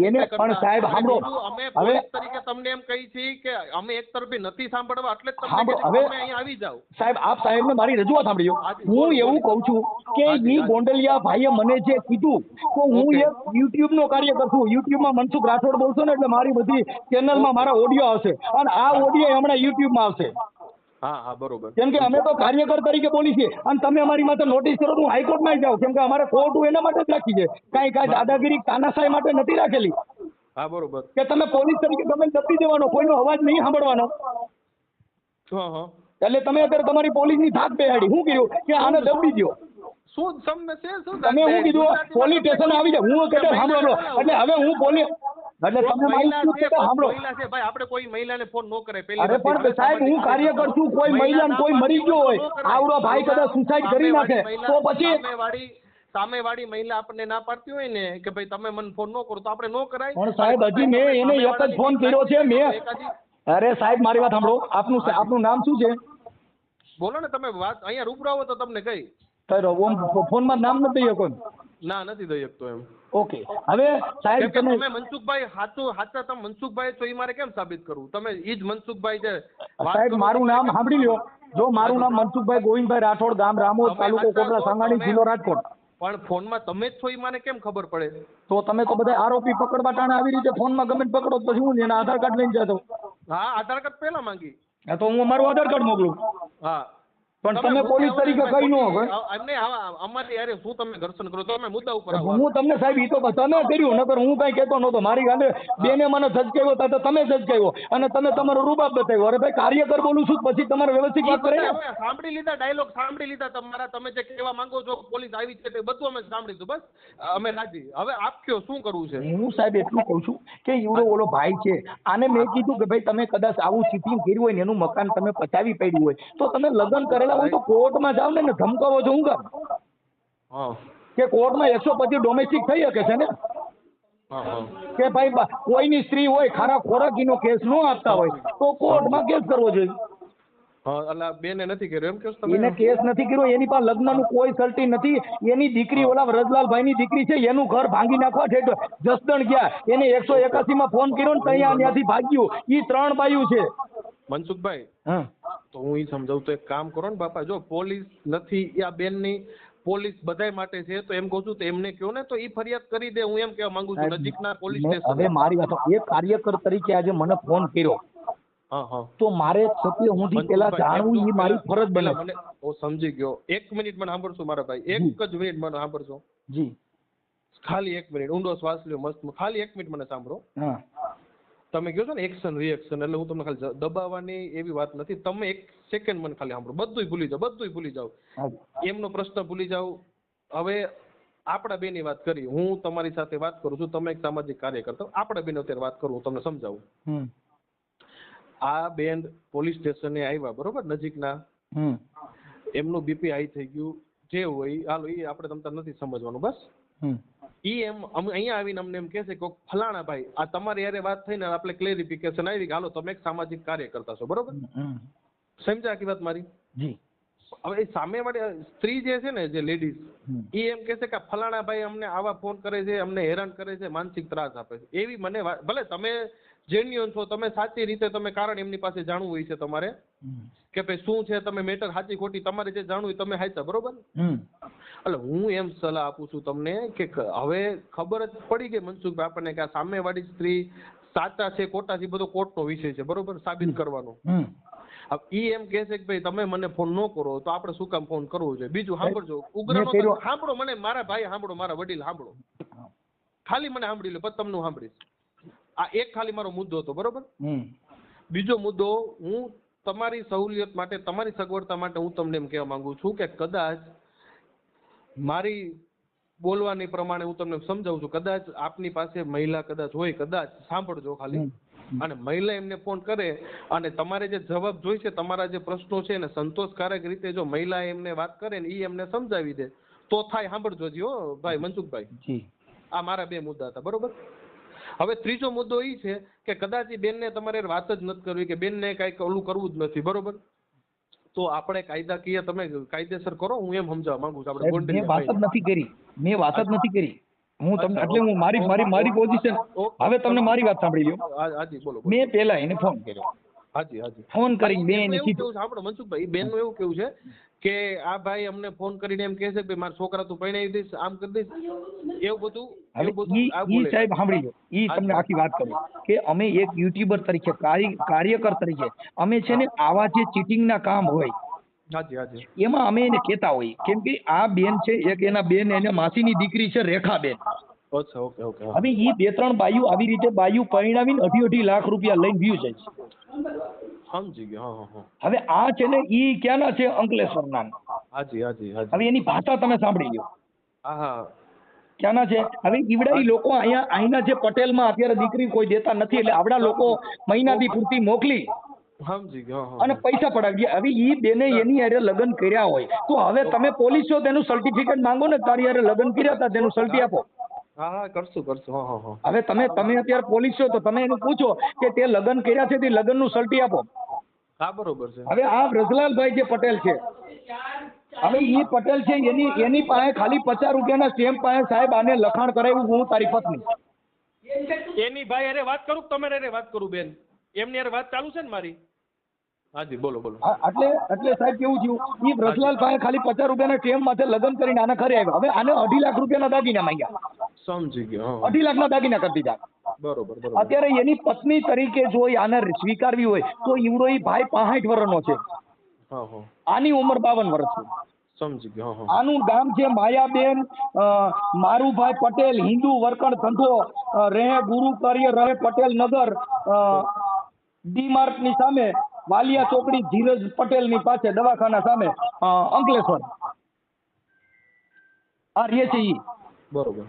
એને પણ સાહેબ સાંભળો, અમે પોલીસ તરીકે તમને એમ કહી છીએ કે અમે એક તરફી નથી સાંભળવા, એટલે તમે અહીંયા આવી જાઓ. સાહેબ આપ સાહેબને મારી રજૂઆત સાંભળ્યો. હું એવું કહું છું કે ઈ ગોંડલિયા ભાઈએ મને જે કીધું તો હું એક યુટ્યુબ નો કાર્યકર છું. યુટ્યુબમાં મનસુખ રાઠોડ બોલશો ને એટલે મારી બધી ચેનલમાં મારા ઓડિયો આવશે અને આ ઓડિયો હમણાં યુટ્યુબમાં આવશે. હા હા બરોબર. કેમ કે અમે તો કાર્યકર તરીકે બોલી છીએ અને તમે અમારી માથે નોટિસ કરો તો હું હાઈકોર્ટમાં જાઉં, કેમ કે અમારે કોર્ટ એના માટે જ રાખી છે, કાંઈ દાદાગીરી તાનાશાહી માટે નથી રાખેલી. હા બરોબર. કે તમે પોલીસ તરીકે તમે દબી દેવાનો, કોઈનો અવાજ નહીં સાંભળવાનો. એટલે તમે અત્યારે તમારી પોલીસની થાક બેહાડી શું કર્યું કે આને દબી દો. તમે હું કીધું પોલીસ સ્ટેશન આવી જાય, હું કદાચ સાંભળો એટલે હવે હું પોલીસ એટલે તમે મારી સાંભળો ભાઈ, આપણે કોઈ મહિલાને ફોન ન કરે. અરે પણ સાહેબ હું કાર્યકર છું, કોઈ મહિલાને કોઈ મરી ગયો હોય, આવડો ભાઈ કદાચ સુસાઇડ કરી નાખે તો પછી સામેવાળી મહિલા આપણને ના પાડતી હોય ને કે ભાઈ તમે મને ફોન ન કરો તો આપણે ન કરાય. પણ સાહેબ હજી મેં એને એક જ ફોન કર્યો છે. મેં અરે સાહેબ મારી વાત સાંભળો, આપનું નામ શું છે? બોલો ને તમે. વાત અહીંયા રૂબરૂ આવો તો તમને કઈ ફોનમાં નામ નથી દઈ શકો? ના નથી દઈ શકતો એમ. ઓકે. હવે સાહેબ તમે મનસુખભાઈ સાચા તમે મનસુખભાઈ છો એ મારે કેમ સાબિત કરવું? તમે ઈ જ મનસુખભાઈ છે. સાહેબ મારું નામ સાંભળી લ્યો. જો મારું નામ મનસુખભાઈ ગોવિંદભાઈ રાઠોડ, ગામ રામોદ, તાલુકો કોટડા સાંગાણી, જિલ્લો રાજકોટ. પણ ફોનમાં તમે જ છો એ મને કેમ ખબર પડે? તો તમે તો બધા આરોપી પકડવા ટાણે આવી રીતે ફોનમાં ગમે પકડો પછી હું એના આધાર કાર્ડ લઈને જતો. હા આધાર કાર્ડ પહેલા માંગી. હા તો હું મારું આધાર કાર્ડ મોકલું. હા પણ તમે પોલીસ તરીકે કઈ ન હોય એમને અમારી યારે શું તમે ઘર્ષણ કરો તો અમે મુદ્દા ઉપર હું તમને સાહેબ ઈ તો તમે કર્યું, નકર હું કઈ કહેતો નતો. મારી ગાંડે બેને મને ઝજકાવ્યો તો તમે ઝજકાવ્યો અને તમે તમારો રૂબાબ બતાવ્યો. અરે ભાઈ કાર્યકર બોલું છું પછી તમારે વ્યવસ્થિત વાત કરે. સાંભળી લીધા, ડાયલોગ સાંભળી લીધા તમારા. તમે જે કહેવા માંગો છો પોલીસ આવી છે તે બધું અમે સાંભળી લીધું. બસ અમે રાજી. હવે આપ કયો શું કરવું છે? હું સાહેબ એટલું કહું છું કે ઈવડો ઓલો ભાઈ છે, આને મેં કીધું કે ભાઈ તમે કદાચ આવું ચીટિંગ કર્યું હોય ને એનું મકાન તમે પચાવી પડ્યું હોય તો તમે લગ્ન કરેલા હોય તો કોર્ટમાં જાવ ને ધમકાવો છો. હું કામ કે કોર્ટમાં 125 ડોમેસ્ટિક થઈ શકે છે ને કે ભાઈ કોઈની સ્ત્રી હોય ખારા ખોરાકીનો કેસ ન આપતા હોય તો કોર્ટમાં કેસ કરવો જોઈએ. બેને નથી કર્યો એમ કે એને કેસ નથી કર્યો, એની પાસે લગ્નનું કોઈ સર્ટી નથી. એની દીકરી ઓલા વ્રજલાલભાઈની દીકરી છે, એનું ઘર ભાંગી નાખવા જસદણ ગયા, એને 181 માં ફોન કર્યો ને ત્યાંથી ભાગ્યું. ઈ 3 બાયું છે. મનસુખભાઈ તો હું ઈ સમજાવું તો એક કામ કરો ને બાપા, જો પોલીસ નથી આ બેનની, પોલીસ બધાય માટે છે તો એમ કહું છું તો એમને કહો ને તો ઈ ફરિયાદ કરી દે. હું એમ કહેવા માંગુ છું નજીકના પોલીસ સ્ટેશન. હવે મારી વાત, એક કાર્યકર તરીકે આજે મને ફોન કર્યો તો મારે સત્ય હું પેલા જાણવું ઈ મારી ફરજ બને. હું સમજી ગયો. 1 મિનિટ મને સાંભળશો મારા ભાઈ? 1 જ મિનિટ મને સાંભળશો જી? ખાલી 1 મિનિટ ઊંડો શ્વાસ લ્યો મસ્ત. ખાલી 1 મિનિટ મને સાંભળો. તમે કહો છો ને એક્શન રિએક્શન, એટલે હું તમને ખાલી દબાવવાની એવી વાત નથી. તમે 1 સેકન્ડ મને ખાલી સાંભળો. બધુંય ભૂલી જાઓ, બધુંય ભૂલી જાઓ, એમનો પ્રશ્ન ભૂલી જાઓ. હવે આપણા બેની વાત કરી, હું તમારી સાથે વાત કરું છું, તમે એક સામાજિક કાર્યકર્તા. આપણા બેન અત્યારે વાત કરું, હું તમને સમજાવું. આ બેન પોલીસ સ્ટેશને આવ્યા બરોબર, નજીકના. એમનું બીપી હાઈ થઈ ગયું, જે હોય હાલો એ આપણે તમતા નથી સમજવાનું. બસ ઈ એમ અહીંયા આવીને અમને એમ કહે છે કે ફલાણા ભાઈ આ તમારી યારે વાત થઈને આપણે ક્લેરિફિકેશન આવી કે હાલો તમે એક સામાજિક કાર્યકર્તા છો બરોબર. સમજ્યા આખી વાત મારી? જી. હવે એ સામેવાળી સ્ત્રી જે છે ને, જે લેડીઝ, એ એમ કહે છે કે ફલાણા ભાઈ અમને આવા ફોન કરે છે, અમને હેરાન કરે છે, માનસિક ત્રાસ આપે છે. એવી મને ભલે તમે જેન્યુઅન છો, તમે સાચી રીતે તમે કારણ એમની પાસે જાણવું હોય છે તમારે કે ભાઈ શું છે, તમે મેટર સાચી ખોટી તમારે જે જાણવું હોય તમે સાચા, બરોબર. એટલે હું એમ સલાહ આપું છું તમને કે હવે ખબર જ પડી ગઈ મનસુખભાઈ આપણને કે આ સામેવાળી સ્ત્રી સાચા છે ખોટા છે બધો કોર્ટનો વિષય છે, બરોબર, સાબિત કરવાનો. ઈ એમ કે છે કે ભાઈ તમે મને ફોન ન કરો તો આપણે શું કામ ફોન કરવો જોઈએ. બીજું સાંભળજો, ઉગ્રનો સાંભળો, મને મારા ભાઈ સાંભળો, મારા વડીલ સાંભળો, ખાલી મને સાંભળી લો પછી તમને હું સાંભળીશ. આ એક ખાલી મારો મુદ્દો હતો, બરોબર. બીજો મુદ્દો, હું તમારી સહુલિયત માટે, તમારી સગવડતા માટે હું તમને એમ કહેવા માંગુ છું કે કદાચ મારી બોલવાની પ્રમાણે હું તમને સમજાવું છું, કદાચ આપની પાસે મહિલા કદાચ હોય, કદાચ સાંભળજો ખાલી, અને મહિલા એમને ફોન કરે અને તમારે જે જવાબ જોઈશે, તમારા જે પ્રશ્નો છે એને સંતોષકારક રીતે જો મહિલા એમને વાત કરે ને એ એમને સમજાવી દે તો થાય. સાંભળજો જી હો ભાઈ મનસુખભાઈ, આ મારા બે મુદ્દા હતા, બરોબર. હવે ત્રીજો મુદ્દો એ છે કે કદાચ એ બેનને તમારે વાત જ નથી કરવી કે બેનને કઈક ઓલું કરવું જ નથી, બરોબર, તો આપણે કાયદાકીય તમે કાયદેસર કરો. હું એમ સમજાવવા માંગુ છું, આપણે મેં વાત જ નથી કરી, મેં વાત જ નથી કરી. હું તમને એટલે હું મારી પોઝિશન, હવે તમને મારી વાત સાંભળી લો. હાજી બોલો. મેં પેલા એને ફોન કર્યો, હાજી ફોન કરીને બેન કીધું, સાંભળો મનસુખભાઈ, બેન નું એવું કેવું છે કે આ ભાઈ અમને ફોન કરીને એમ કહે છે કે મારા છોકરા તું પરણાવી દઈશ, આમ કરી દઈશ, એવું બધું. ઈ સાહેબ સાંભળી લો, ઈ તમને આખી વાત કરું કે અમે એક યુટ્યુબર તરીકે, કાર્યકર તરીકે અમે છે ને આવા જે ચીટિંગ ના કામ હોય એમાં અમે એને કહેતા હોઈએ. કેમ કે આ બેન છે એક, એના બેન એના માસીની દીકરી છે રેખાબેન. હવે ઈ 2-3 બાયુ આવી રીતે બાયુ પરિણામીને 2.5 લાખ રૂપિયા લઈને વ્યુ જાય છે. સમજી ગયો. હવે આ છે ને ઈ ક્યાંના છે? અંકલેશ્વરના. હવે એની ભાષા તમે સાંભળી લો. ક્યાંના છે? હવે ઈવડા ઈ લોકો અહીંના જે પટેલમાં અત્યારે દીકરી કોઈ દેતા નથી, એટલે આવડા લોકો મહિનાથી પૂરતી મોકલી અને પૈસા પડાવી. હવે ઈ બેને એની હારે લગ્ન કર્યા હોય તો હવે તમે પોલીસ છો તેનું સર્ટિફિકેટ માંગો ને, તારી હારે લગ્ન કર્યા હતા તેનું સર્ટી આપો. કરશું. હવે તમે અત્યારે પોલીસ છો તો તમે એને પૂછો કે તે લગ્ન કર્યા છે તે લગ્નનું સર્ટી આપો. બરોબર છે. હવે આ વ્રજલાલભાઈ જે પટેલ છે, હવે ઈ પટેલ છે, એની પાસે ખાલી 50 રૂપિયાના સ્ટેમ્પ પાસે સાહેબ આને લખાણ કરાવ્યું, હું તારી પત્ની. એની ભાઈ અરે વાત કરું, તમારે અરે વાત કરું બેન, એમની અરે વાત ચાલુ છે ને મારી. હાજી બોલો. એટલે સાહેબ કેવું થયું, ઈ વ્રજલાલ પાસે ખાલી 50 રૂપિયાના સ્ટેમ્પ માટે લગ્ન કરીને આના ઘરે આવ્યા. હવે આને 2.5 લાખ રૂપિયાના દાગીના માંગ્યા. સમજી ગયો. 2.5 લાખના દાગીના કરી દીધા. બરોબર. અત્યારે એની પત્ની તરીકે જો આને સ્વીકારવી હોય તો ઈવડો ઈ ભાઈ 65 વર્ષનો છે, આની ઉંમર 52 વર્ષ છે. સમજી ગયો. આનું ગામ છે માયાબેન મારુભાઈ પટેલ, હિન્દુ વર્કર ધંધો, રહે ગુરુ કાર્ય, રહે પટેલ નગર, ડી માર્ટ ની સામે, વાલિયા ચોકડી, ધીરજ પટેલ ની પાસે, દવાખાના સામે, અંકલેશ્વર. આ રે છે ઈ. બરોબર.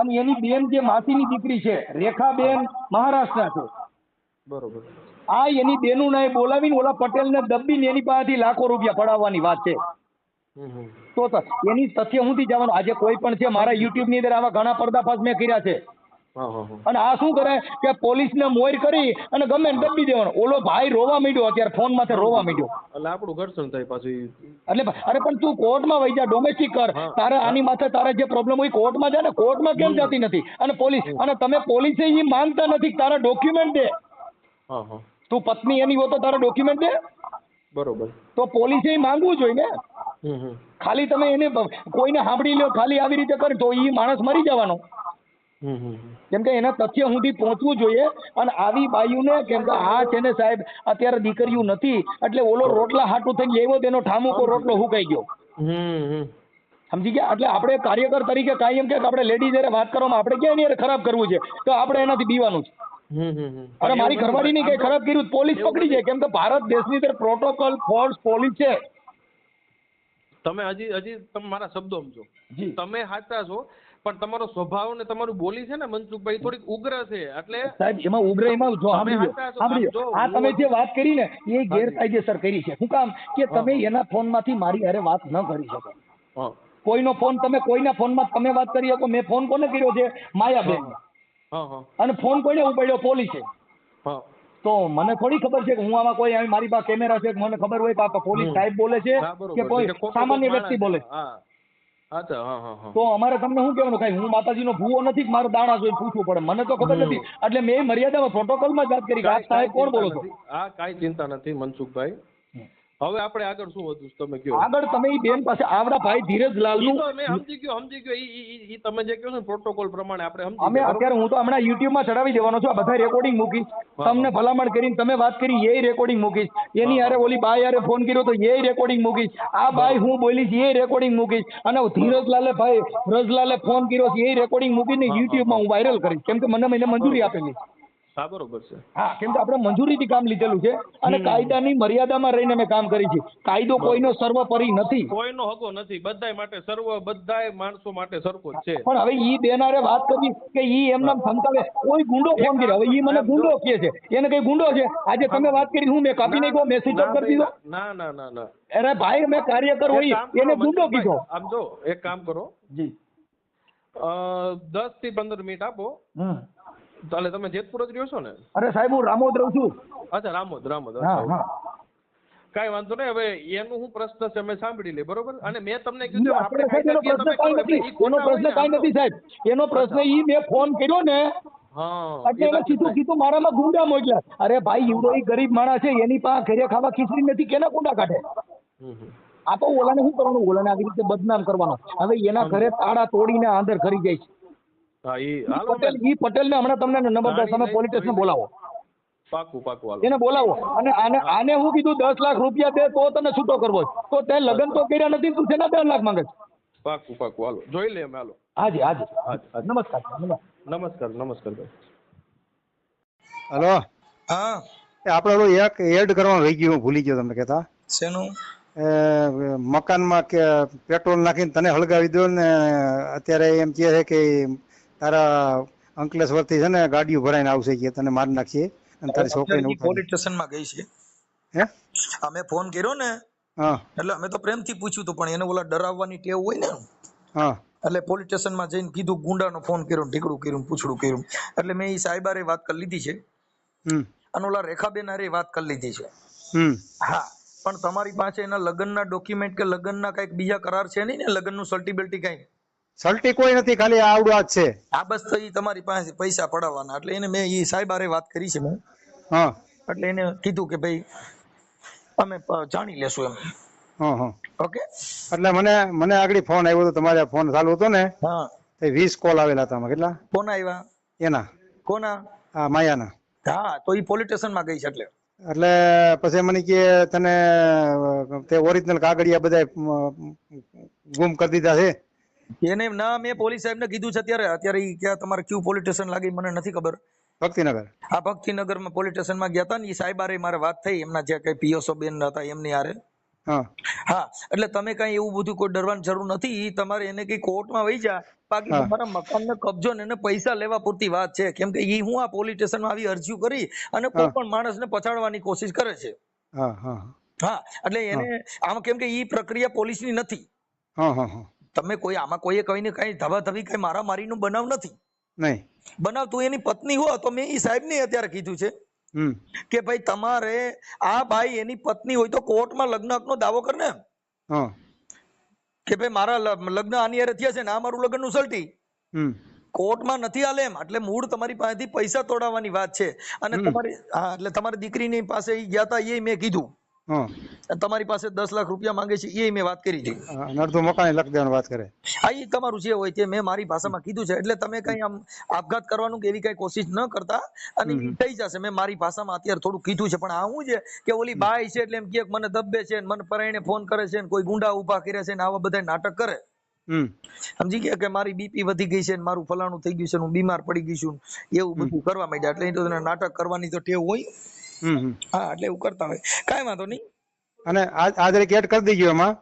અને એની બેન જે માસીની દીકરી છે રેખાબેન મહારાષ્ટ્રના છે. બરોબર. આ એની બેનું ને બોલાવીને ઓલા પટેલ ને દબીને એની પાસેથી લાખો રૂપિયા પડાવવાની વાત છે. તો એની તથ્ય હુંથી જવાનું. આજે કોઈ પણ છે મારા યુટ્યુબ ની અંદર આવા ઘણા પર્દાફાશ મેં કર્યા છે. અને આ શું કરે કે પોલીસ ને મોર કરી અને ગમે દબી દેવાનો. ઓલો ભાઈ રોવા માંડ્યો, અત્યારે ફોન માંથી રોવા માંડ્યો. એટલે આપણું ઘર્ષણ થાય પાછું. એટલે અરે પણ તું કોર્ટમાં વહી જા, ડોમેસ્ટિક કર. તારે આની માથે તારે જે પ્રોબ્લેમ હોય કોર્ટમાં જા ને. કોર્ટમાં કેમ જતી નથી? અને પોલીસ, અને તમે પોલીસે એ માંગતા નથી તારા ડોક્યુમેન્ટ દે. તું પત્ની એની હો તો તારા ડોક્યુમેન્ટ દે. બરોબર. તો પોલીસે માંગવું જોઈએ ને. ખાલી તમે એને કોઈને સાંભળી લો ખાલી આવી રીતે કરે તો એ માણસ મરી જવાનો. કેમ કે એના તથ્ય સુધી પહોંચવું જોઈએ. અને આવી બાયુને, કેમ કે આ છે ને સાહેબ અત્યારે દીકરીઓ નથી એટલે ઓલો રોટલા હાટું થઈને એવો તેનો ઠામુકો રોટલો હુકાઈ ગયો. સમજી ગયા? એટલે આપણે કાર્યકર તરીકે કાયમ કે આપણે લેડીઝ જયારે વાત કરવામાં આપણે ક્યાં એની ખરાબ કરવું છે તો આપણે એનાથી બીવાનું છે. અરે મારી ઘરવાળીની કઈ ખરાબ કર્યું પોલીસ પકડી જાય. કેમ કે ભારત દેશની અંદર પ્રોટોકોલ ફોર્સ પોલીસ છે. તમે હજી તમે મારા શબ્દો સમજો. તમે સાચા છો પણ તમારો સ્વભાવ ને તમારું બોલી છે ને મનસુખભાઈ થોડીક ઉગ્ર છે. એટલે સાહેબ એમાં ઉગ્ર એમાં જો સાંભળ્યો આ તમે જે વાત કરી ને એ ગેરકાયદેસર કરી છે. શું કામ? કે તમે એના ફોન માંથી મારી હારે વાત ન કરી શકો. કોઈનો ફોન તમે કોઈના ફોનમાં તમે વાત કરી શકો. મેં ફોન કોને કર્યો છે? માયાબેન. અને ફોન કોઈને ઉપાડ્યો? પોલીસે. તો મને થોડી ખબર છે કે હું આમાં કોઈ મારી પાસે કેમેરા છે મને ખબર હોય કે પોલીસ સાહેબ બોલે છે કે કોઈ સામાન્ય વ્યક્તિ બોલે છે. અચ્છા હા હા હા. તો અમારે તમને શું કહેવાનું, કાંઈ હું માતાજીનો ભૂવો નથી કે મારે દાણા જોઈને પૂછવું પડે, મને તો ખબર નથી. એટલે મેં મર્યાદામાં પ્રોટોકોલમાં જ વાત કરી કે આપ સાહેબ કોણ બોલો છો? હા કાંઈ ચિંતા નથી મનસુખભાઈ. હવે આપણે આગળ શું હતું તમે કહો. આગળ તમે ઈ બેન પાસે આવડા ભાઈ ધીરજલાલનું મેં સમજી ગયો ઈ તમે જે કહો છો પ્રોટોકોલ પ્રમાણે આપણે સમજી અમે અત્યારે હું તો હમણાં યુટ્યુબમાં ચડાવી દેવાનો છું, આ બધા રેકોર્ડિંગ મૂકીશ, તમને ભલામણ કરીને તમે વાત કરી એ રેકોર્ડિંગ મૂકીશ, એની હારે ઓલી બાઈ હારે ફોન કર્યો તો એ રેકોર્ડિંગ મૂકીશ, આ બાઈ હું બોલી એ રેકોર્ડિંગ મૂકીશ, અને ધીરજલાલે ભાઈ રજલાલે ફોન કર્યો છે એ રેકોર્ડિંગ મૂકીને યુટ્યુબમાં હું વાયરલ કરીશ, કેમ કે મને મંજૂરી આપેલી. હા બરોબર છે. હા, કેમ કે આપણે મંજૂરીથી કામ લીધેલું છે અને કાયદાની મર્યાદામાં રહીને અમે કામ કરી છે. કાયદો કોઈનો સર્વોપરી નથી, કોઈનો હકો નથી, બધાય માટે બધાય માણસો માટે સરખો જ છે. પણ હવે ઈ બેનારે વાત કરવી કે ઈ એમના ધમકાવે, કોઈ ગુંડો ફોન કર્યો, હવે ઈ મને ગુંડો કહે છે, એને કઈ ગુંડો છે? આજે તમે વાત કરી હું મેં કાપી નાખ્યો, મેં સ્વિચ ઓફ કરી દીધો? ના ના ના ના. અરે ભાઈ અમે કાર્યકર હોય એને ગુંડો કીધો. આમ જો એક કામ કરો જી, 10 થી 15 મિનિટ આપો. ચાલે, તમે જેતપુર જ રહ્યો છો ને? અરે સાહેબ હું રામોદ રહું છું. અચ્છા રામોદ. કાંઈ વાંધો નહીં. હવે એનું શું પ્રશ્ન છે અમે સાંભળી લે, બરોબર? અને મેં તમને કીધું આપણે એનો પ્રશ્ન કાંઈ નથી સાહેબ, એનો પ્રશ્ન ઈ મેં ફોન કર્યો ને એટલે એને સીધું મારામાં ગુંડા મોકલ્યા. અરે ભાઈ ઈવડો ઈ ગરીબ માણસ છે, એની પાસે ઘરે ખાવા ખીચડી નથી, કેના ગુંડા કાઢે? આ તો ઓલાને શું કરવાનું, ઓલાને આવી રીતે બદનામ કરવાનો. હવે એના ઘરે તાળા તોડીને અંદર કરી જાય છે. પટેલ ને હમણાં તમને નંબર તમે પોલીસ સ્ટેશન બોલાવો, પાકું એને બોલાવો, અને આને હું કીધું 10 લાખ રૂપિયા દે તો તને છૂટો કરવો, તો તે લગ્ન તો કર્યા નથી, તું છે ને 10 લાખ માંગે છે? પાકું હાલો જોઈ લે અમે. હાલો હાજી નમસ્કાર. હલો. હા આપણે એક એડ કરવાનું રહી ગયું, ભૂલી ગયો તમને કહેતા. શેનું? મકાનમાં કે પેટ્રોલ નાખીને તને હળગાવી દો ને, અત્યારે એમ કહે છે કે તારા અંકલેશ્વરથી છે ને ગાડીઓ ભરાઈને આવશે કે તને મારી નાખીએ અને તારી છોકરીને પોલીસ સ્ટેશનમાં ગઈ છે. હે અમે ફોન કર્યો ને, એટલે અમે તો પ્રેમથી પૂછ્યું હતું, પણ એને ઓલા ડરાવવાની ટેવ હોય ને, એટલે પોલીસ સ્ટેશનમાં જઈને કીધું, ગુંડાનો ફોન કર્યો, ઢીકડું કર્યું, પૂછડું કર્યું, એટલે મેં એ સાહેબારે વાત કરી લીધી છે અને ઓલા રેખાબેન હારે વાત કરી લીધી છે. હા, પણ તમારી પાસે એના લગ્નના ડોક્યુમેન્ટ કે લગ્નના કઈક બીજા કરાર છે નહીં ને? લગ્નનું સર્ટિબિલિટી કઈ? સલ્ટી કોઈ નથી, ખાલી આવડું જ છે. આ બસ તો એ તમારી પાસે પૈસા પડાવવાના. એટલે એને મેં એ સાહેબ હારે વાત કરી છે મેં. એટલે એને કીધું કે ભાઈ અમે જાણી લેશું એમ. ઓકે. એટલે મને આગળ ફોન આવ્યો હતો, તમારે ફોન ચાલુ હતો ને, 20 કોલ આવેલા હતા. કેટલા ફોન આવ્યા એના? કોના? હા, માયાના. હા, તો એ પોલીસ સ્ટેશન માં ગઈ છે. એટલે પછી મને કે તને તે ઓરિજિનલ કાગળિયા બધા ગુમ કરી દીધા છે. એને ના, મેં પોલીસ સાહેબ ને કીધું છે અત્યારે ક્યાં તમારે ક્યુ પોલીસ સ્ટેશન લાગી મને નથી ખબર. ભક્તિનગર. હા, ભક્તિનગર માં પોલીસ સ્ટેશન માં ગયા હતા ને, એ સાહેબ હારે મારે વાત થઈ, એમના જે કઈ પીઓસો બેન હતા એમની હારે. હા, એટલે તમે કઈ એવું બધું કોઈ ડરવાની જરૂર નથી. તમારે એને કઈ કોર્ટમાં વહી જા, બાકી તમારા મકાન ને કબજો ને એને પૈસા લેવા પૂરતી વાત છે. કેમ કે ઈ હું આ પોલીસ સ્ટેશન માં આવી અરજીઓ કરી અને કોઈ પણ માણસ ને પછાડવાની કોશિશ કરે છે. હા, એટલે એને આમ કેમ કે ઈ પ્રક્રિયા પોલીસ ની નથી. તમે કોઈ આમાં કોઈએ કહીને કઈ ધબાધબી કઈ મારામારી નું બનાવ નથી. નહીં બનાવ તું એની પત્ની હો તો મેં એ સાહેબ ને અત્યારે કીધું છે કે ભાઈ તમારે આ ભાઈ એની પત્ની હોય તો કોર્ટમાં લગ્ન હકનો દાવો કર ને, કે ભાઈ મારા લગ્ન આની હારે થયા છે ને આ મારું લગ્ન નું સલટી. કોર્ટમાં નથી હાલે એમ. એટલે મૂળ તમારી પાસેથી પૈસા તોડાવવાની વાત છે. અને તમારી એટલે તમારી દીકરીની પાસે ગયા હતા એ મેં કીધું, તમારી પાસે 10 લાખ રૂપિયા માંગે છે એ મેં વાત કરી હતી. અડધું મકાન લખ દેવાની વાત કરે. હા, એ તમારું જે હોય તે મેં મારી ભાષામાં કીધું છે. એટલે તમે કઈ આમ આપઘાત કરવાનું કે એવી કઈ કોશિશ ન કરતા, અને થઈ જશે. મેં મારી ભાષામાં અત્યારે થોડું કીધું છે. પણ આ શું છે કે ઓલી બાઈ છે એટલે એમ કે મને દબ્બે છે, મને પરાઈને ફોન કરે છે, કોઈ ગુંડા ઉભા કરે છે, આવા બધા નાટક કરે. સમજી ગયા કે મારી બીપી વધી ગઈ છે, મારું ફલાણું થઈ ગયું છે, હું બીમાર પડી ગઈ છું, એવું બધું કરવા માંડ્યા. એટલે નાટક કરવાની તો ટેવ હોય. હા, એટલે એવું કરતા હોય. કઈ વાંધો નહીં. અને આજે એડ કરી દેજો એમાં.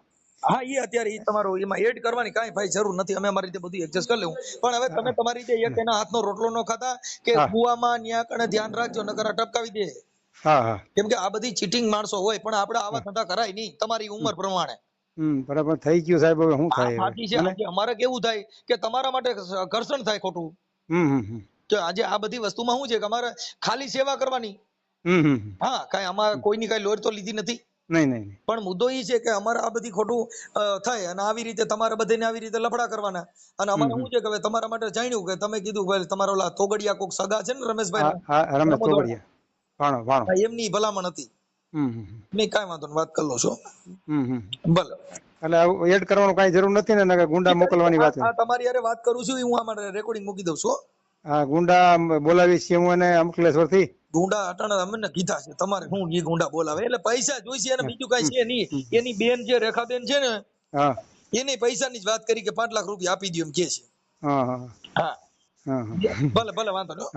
હા, એ અત્યારે એ તમારો એમાં એડ કરવાની કઈ ભાઈ જરૂર નથી. અમે અમારી રીતે બધું એડજસ્ટ કરી લેવું. પણ હવે તમે તમારી રીતે એક એના હાથનો રોટલો ન ખાતા કે કુવામાં ન્યા કણે ધ્યાન રાખજો, નકર ટપકાવી દે. કેમ કે આ બધી ચીટિંગ માણસો હોય, પણ આપણે આવા ધંધા કરાય નહીં તમારી ઉંમર પ્રમાણે. બરાબર થઈ ગયું સાહેબ. હવે શું થાય? સાચી છે. અમારે કેવું થાય કે તમારા માટે ઘર્ષણ થાય ખોટું. કે આજે આ બધી વસ્તુમાં શું છે કે અમારે ખાલી સેવા કરવાની. હા, કઈ આમાં કોઈની કઈ લોર તો લીધી નથી. નહીં નહીં નહીં. પણ મુદ્દો એ છે કે અમારે આ બધી ખોટું થાય અને આવી રીતે તમારે બધાને આવી રીતે લફડા કરવાના અને અમારે શું છે કે હવે તમારા માટે જાણ્યું કે તમે કીધું ભાઈ તમારા ઓલા તોગડિયા કોક સગા છે ને રમેશભાઈ, હા રમેશ તોગડિયા, ભાણો ભાણો, એમની ભલામણ હતી. નહીં કાંઈ વાંધો નહીં, વાત કરી લો છો. ભલે, એટલે એડ કરવાનું કાંઈ જરૂર નથી ને, ગુંડા મોકલવાની વાત. હા તમારી યારે વાત કરું છું, હું આમાં રેકોર્ડિંગ મૂકી દઉં છું. હા ગુંડા બોલાવી છે હું અને અમકલેશ્વર થી. ગુંડા અટાણા અમને કીધા છે, તમારે શું એ ગુંડા બોલાવે? એટલે પૈસા જોઈશે અને બીજું કઈ છે નહીં. એની બેન જે રેખાબેન છે ને, એની પૈસાની જ વાત કરી કે 5 લાખ રૂપિયા આપી દો એમ કે છે. હા ભલે ભલે વાંધો નહીં.